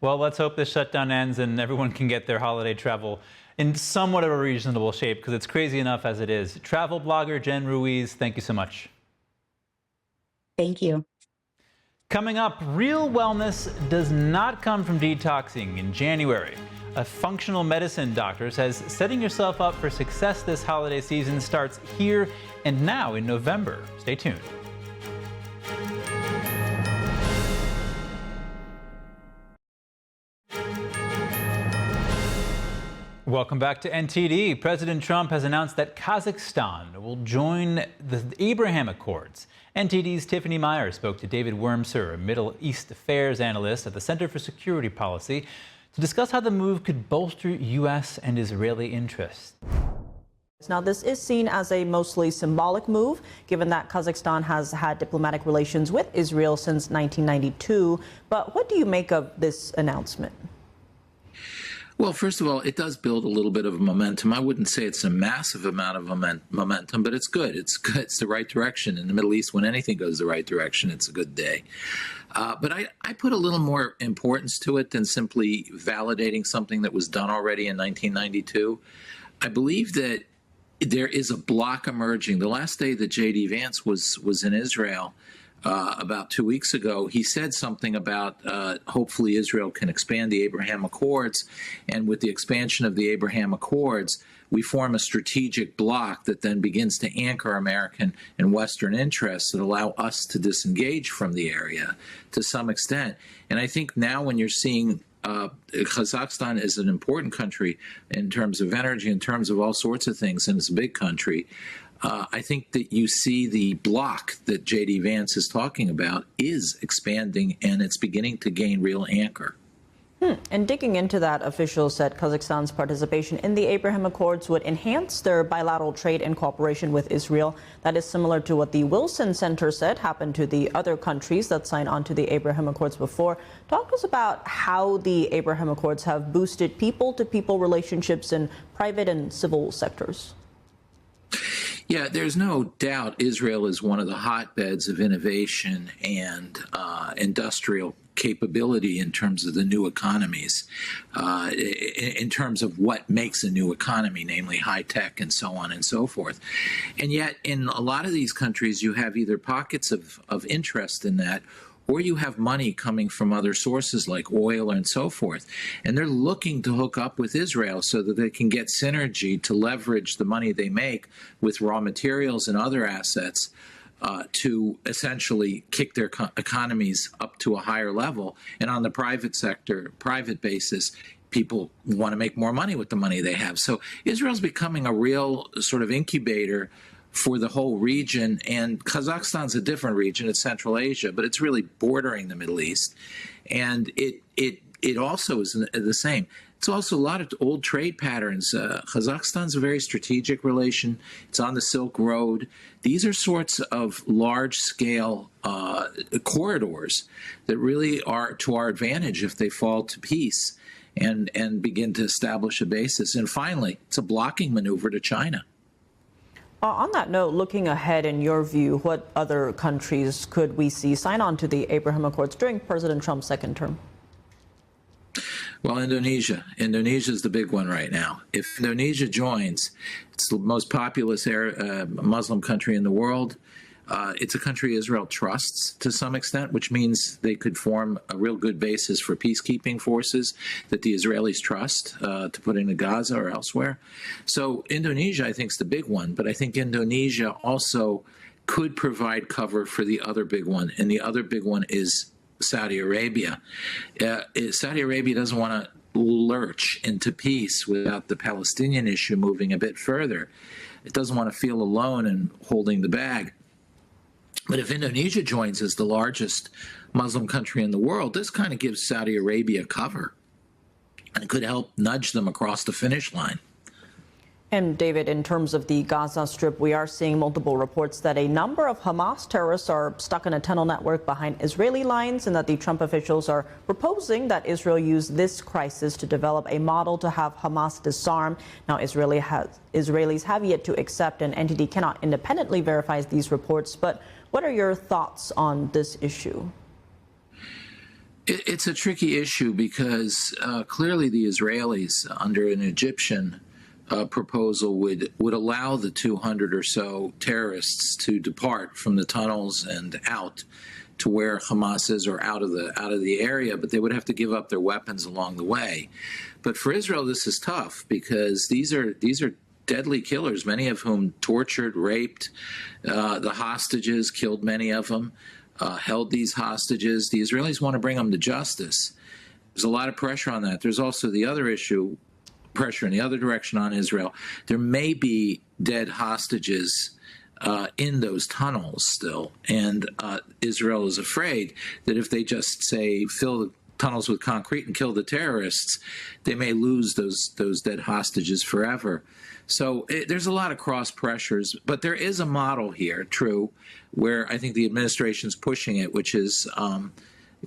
Well, let's hope this shutdown ends and everyone can get their holiday travel in somewhat of a reasonable shape, because it's crazy enough as it is. Travel blogger Jen Ruiz, thank you so much. Thank you. Coming up, real wellness does not come from detoxing in January. A functional medicine doctor says setting yourself up for success this holiday season starts here and now in November. Stay tuned. Welcome back to NTD. President Trump has announced that Kazakhstan will join the Abraham Accords. NTD's Tiffany Meyer spoke to David Wormser, a Middle East affairs analyst at the Center for Security Policy, to discuss how the move could bolster U.S. and Israeli interests. Now, this is seen as a mostly symbolic move, given that Kazakhstan has had diplomatic relations with Israel since 1992. But what do you make of this announcement? Well, first of all, it does build a little bit of momentum. I wouldn't say it's a massive amount of momentum, but it's good. It's good. It's the right direction. In the Middle East, when anything goes the right direction, it's a good day. But I put a little more importance to it than simply validating something that was done already in 1992. I believe that there is a block emerging. The last day that J.D. Vance was in Israel, about 2 weeks ago, he said something about hopefully Israel can expand the Abraham Accords, and with the expansion of the Abraham Accords, we form a strategic bloc that then begins to anchor American and Western interests that allow us to disengage from the area to some extent. And I think now when you're seeing Kazakhstan is an important country in terms of energy, in terms of all sorts of things, and it's a big country. I think that you see the bloc that J.D. Vance is talking about is expanding, and it's beginning to gain real anchor. And digging into that, officials said Kazakhstan's participation in the Abraham Accords would enhance their bilateral trade and cooperation with Israel. That is similar to what the Wilson Center said happened to the other countries that signed on to the Abraham Accords before. Talk to us about how the Abraham Accords have boosted people-to-people relationships in private and civil sectors. Yeah, there's no doubt Israel is one of the hotbeds of innovation and industrial capability in terms of the new economies, in terms of what makes a new economy, namely high tech and so on and so forth. And yet in a lot of these countries, you have either pockets of interest in that, or you have money coming from other sources like oil and so forth. And they're looking to hook up with Israel so that they can get synergy to leverage the money they make with raw materials and other assets to essentially kick their economies up to a higher level. And on the private sector, private basis, people want to make more money with the money they have. So Israel's becoming a real sort of incubator for the whole region, and Kazakhstan's a different region. It's Central Asia, but it's really bordering the Middle East, and it also is the same. It's also a lot of old trade patterns. Kazakhstan's a very strategic relation. It's on the Silk Road. These are sorts of large-scale corridors that really are to our advantage if they fall to peace and begin to establish a basis. And finally, it's a blocking maneuver to China. On that note, looking ahead, in your view, what other countries could we see sign on to the Abraham Accords during President Trump's second term? Well, Indonesia. Indonesia is the big one right now. If Indonesia joins, it's the most populous Muslim country in the world. It's a country Israel trusts to some extent, which means they could form a real good basis for peacekeeping forces that the Israelis trust to put into Gaza or elsewhere. So Indonesia, I think, is the big one, but I think Indonesia also could provide cover for the other big one, and the other big one is Saudi Arabia. Saudi Arabia doesn't want to lurch into peace without the Palestinian issue moving a bit further. It doesn't want to feel alone and holding the bag. But if Indonesia joins as the largest Muslim country in the world, this kind of gives Saudi Arabia cover, and it could help nudge them across the finish line. And David, in terms of the Gaza Strip, we are seeing multiple reports that a number of Hamas terrorists are stuck in a tunnel network behind Israeli lines, and that the Trump officials are proposing that Israel use this crisis to develop a model to have Hamas disarm. Now, Israelis have yet to accept, and NTD cannot independently verify these reports. But what are your thoughts on this issue? It's a tricky issue because clearly the Israelis, under an Egyptian proposal, would allow the 200 or so terrorists to depart from the tunnels and out to where Hamas is or out of the area, but they would have to give up their weapons along the way. But for Israel, this is tough because these are deadly killers, many of whom tortured, raped the hostages, killed many of them, held these hostages. The Israelis want to bring them to justice. There's a lot of pressure on that. There's also the other issue, pressure in the other direction on Israel. There may be dead hostages in those tunnels still, and Israel is afraid that if they just, say, fill the tunnels with concrete and kill the terrorists, they may lose those dead hostages forever. So there's a lot of cross pressures, but there is a model here, true, where I think the administration's pushing it, which is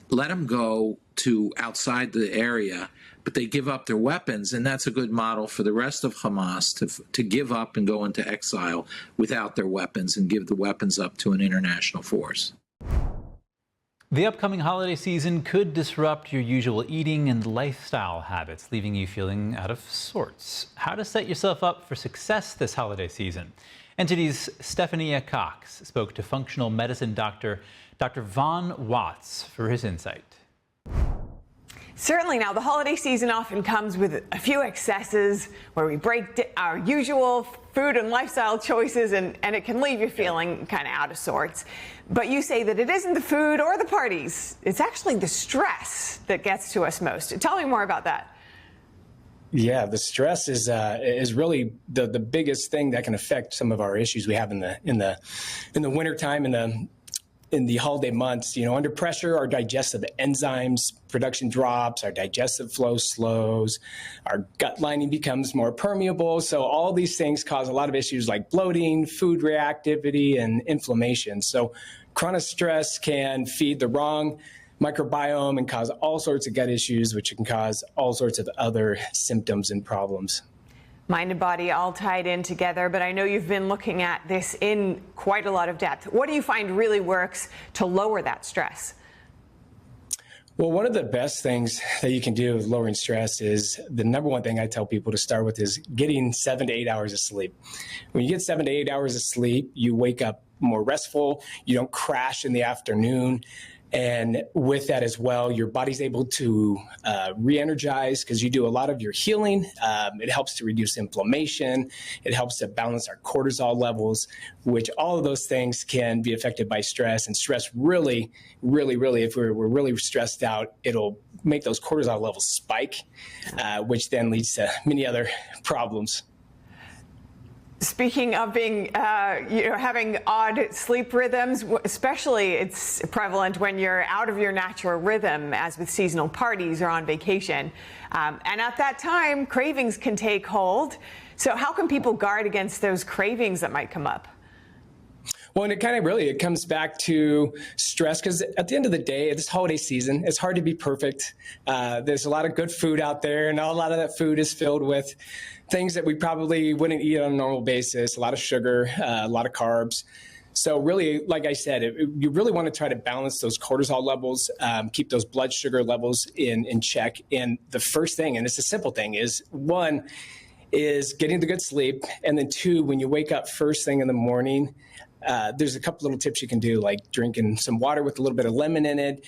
let them go to outside the area, but they give up their weapons, and that's a good model for the rest of Hamas to give up and go into exile without their weapons and give the weapons up to an international force. The upcoming holiday season could disrupt your usual eating and lifestyle habits, leaving you feeling out of sorts. How to set yourself up for success this holiday season? NTD's Stephania Cox spoke to functional medicine doctor Dr. Vaughn Watts for his insight. Certainly. Now, the holiday season often comes with a few excesses where we break our usual food and lifestyle choices, and it can leave you feeling kind of out of sorts. But you say that it isn't the food or the parties. It's actually the stress that gets to us most. Tell me more about that. Yeah, the stress is really the biggest thing that can affect some of our issues we have in the wintertime in the holiday months. You know, under pressure, our digestive enzymes production drops, our digestive flow slows, our gut lining becomes more permeable. So all these things cause a lot of issues like bloating, food reactivity, and inflammation. So chronic stress can feed the wrong microbiome and cause all sorts of gut issues, which can cause all sorts of other symptoms and problems. Mind and body all tied in together, but I know you've been looking at this in quite a lot of depth. What do you find really works to lower that stress? Well, one of the best things that you can do with lowering stress is the number one thing I tell people to start with is getting 7 to 8 hours of sleep. When you get 7 to 8 hours of sleep, you wake up more restful, you don't crash in the afternoon. And with that as well, your body's able to re-energize because you do a lot of your healing. It helps to reduce inflammation. It helps to balance our cortisol levels, which all of those things can be affected by stress. And stress really, if we're really stressed out, it'll make those cortisol levels spike, which then leads to many other problems. Speaking of being, having odd sleep rhythms, especially it's prevalent when you're out of your natural rhythm, as with seasonal parties or on vacation. And at that time, cravings can take hold. So how can people guard against those cravings that might come up? Well, and it comes back to stress, because at the end of the day, this holiday season, it's hard to be perfect. There's a lot of good food out there, and a lot of that food is filled with things that we probably wouldn't eat on a normal basis, a lot of sugar, a lot of carbs. So really, like I said, you really want to try to balance those cortisol levels, keep those blood sugar levels in check. And the first thing, and it's a simple thing, is one, is getting the good sleep. And then two, when you wake up first thing in the morning, there's a couple little tips you can do, like drinking some water with a little bit of lemon in it,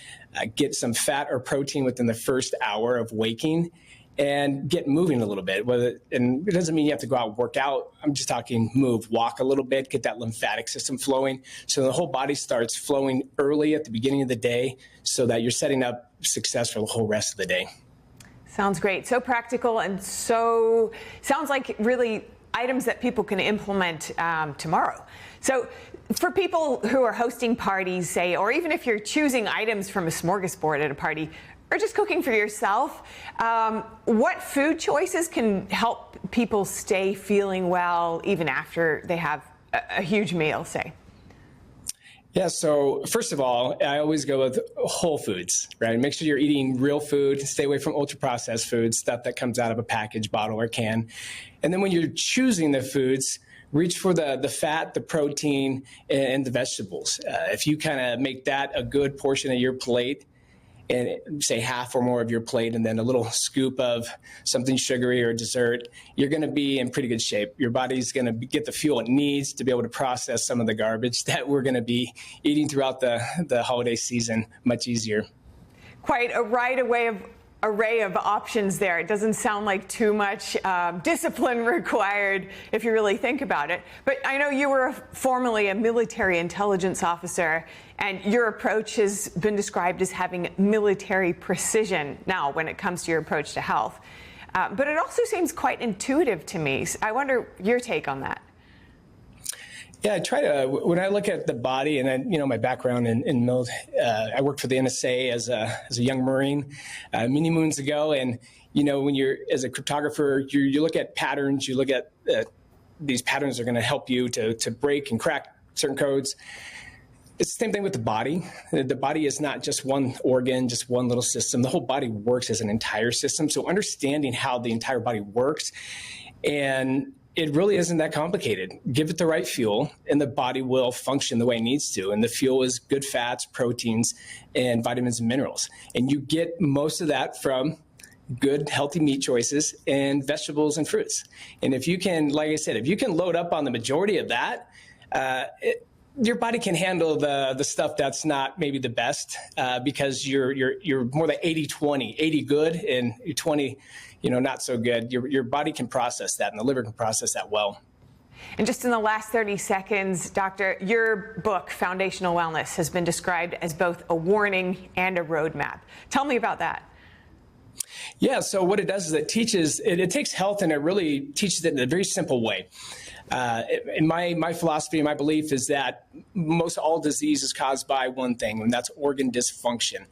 get some fat or protein within the first hour of waking, and get moving a little bit. And it doesn't mean you have to go out and work out. I'm just talking move, walk a little bit, get that lymphatic system flowing. So the whole body starts flowing early at the beginning of the day so that you're setting up success for the whole rest of the day. Sounds great. So practical, and so sounds like really items that people can implement tomorrow. So for people who are hosting parties, say, or even if you're choosing items from a smorgasbord at a party, or just cooking for yourself, what food choices can help people stay feeling well even after they have a huge meal, say? Yeah, so first of all, I always go with whole foods, right? Make sure you're eating real food, stay away from ultra-processed foods, stuff that comes out of a package, bottle, or can. And then when you're choosing the foods, reach for the fat, the protein, and the vegetables. If you kind of make that a good portion of your plate, and say half or more of your plate and then a little scoop of something sugary or dessert, you're going to be in pretty good shape. Your body's going to get the fuel it needs to be able to process some of the garbage that we're going to be eating throughout the holiday season much easier. Quite a array of options there. It doesn't sound like too much discipline required if you really think about it. But I know you were formerly a military intelligence officer, and your approach has been described as having military precision now when it comes to your approach to health. But it also seems quite intuitive to me. I wonder your take on that. Yeah, I try to, when I look at the body, and then, my background in I worked for the NSA as a young Marine many moons ago. And, when you're, as a cryptographer, you look at patterns, you look at these patterns are going to help you to break and crack certain codes. It's the same thing with the body. The body is not just one organ, just one little system. The whole body works as an entire system. So understanding how the entire body works, and it really isn't that complicated. Give it the right fuel, and the body will function the way it needs to. And the fuel is good fats, proteins, and vitamins and minerals. And you get most of that from good, healthy meat choices and vegetables and fruits. And if you can, like I said, if you can load up on the majority of that, your body can handle the stuff that's not maybe the best, because you're more like 80-20, 80 good and 20 not so good. Your body can process that, and the liver can process that well. And just in the last 30 seconds, Doctor, your book, Foundational Wellness, has been described as both a warning and a roadmap. Tell me about that. Yeah, so what it does is it takes health and it really teaches it in a very simple way. In my philosophy and my belief is that most all disease is caused by one thing, and that's organ dysfunction.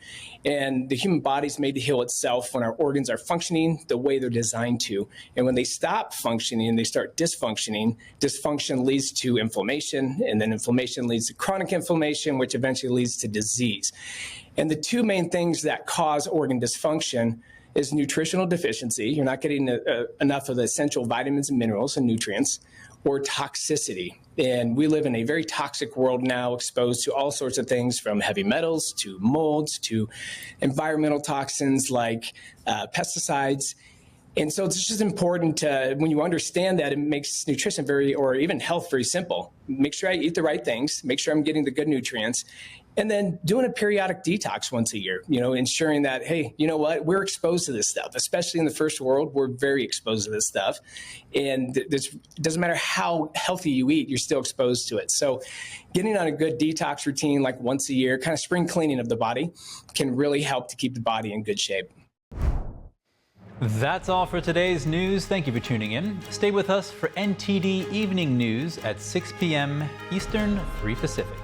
And the human body is made to heal itself when our organs are functioning the way they're designed to. And when they stop functioning and they start dysfunctioning, dysfunction leads to inflammation, and then inflammation leads to chronic inflammation, which eventually leads to disease. And the two main things that cause organ dysfunction is nutritional deficiency. You're not getting enough of the essential vitamins and minerals and nutrients, or toxicity. And we live in a very toxic world now, exposed to all sorts of things from heavy metals to molds to environmental toxins like pesticides. And so it's just important to, when you understand that, it makes nutrition or even health very simple. Make sure I eat the right things, make sure I'm getting the good nutrients, and then doing a periodic detox once a year, ensuring that, hey, you know what, we're exposed to this stuff, especially in the first world, we're very exposed to this stuff. And it doesn't matter how healthy you eat, you're still exposed to it. So getting on a good detox routine, like once a year, kind of spring cleaning of the body, can really help to keep the body in good shape. That's all for today's news. Thank you for tuning in. Stay with us for NTD Evening News at 6 p.m. Eastern, 3 Pacific.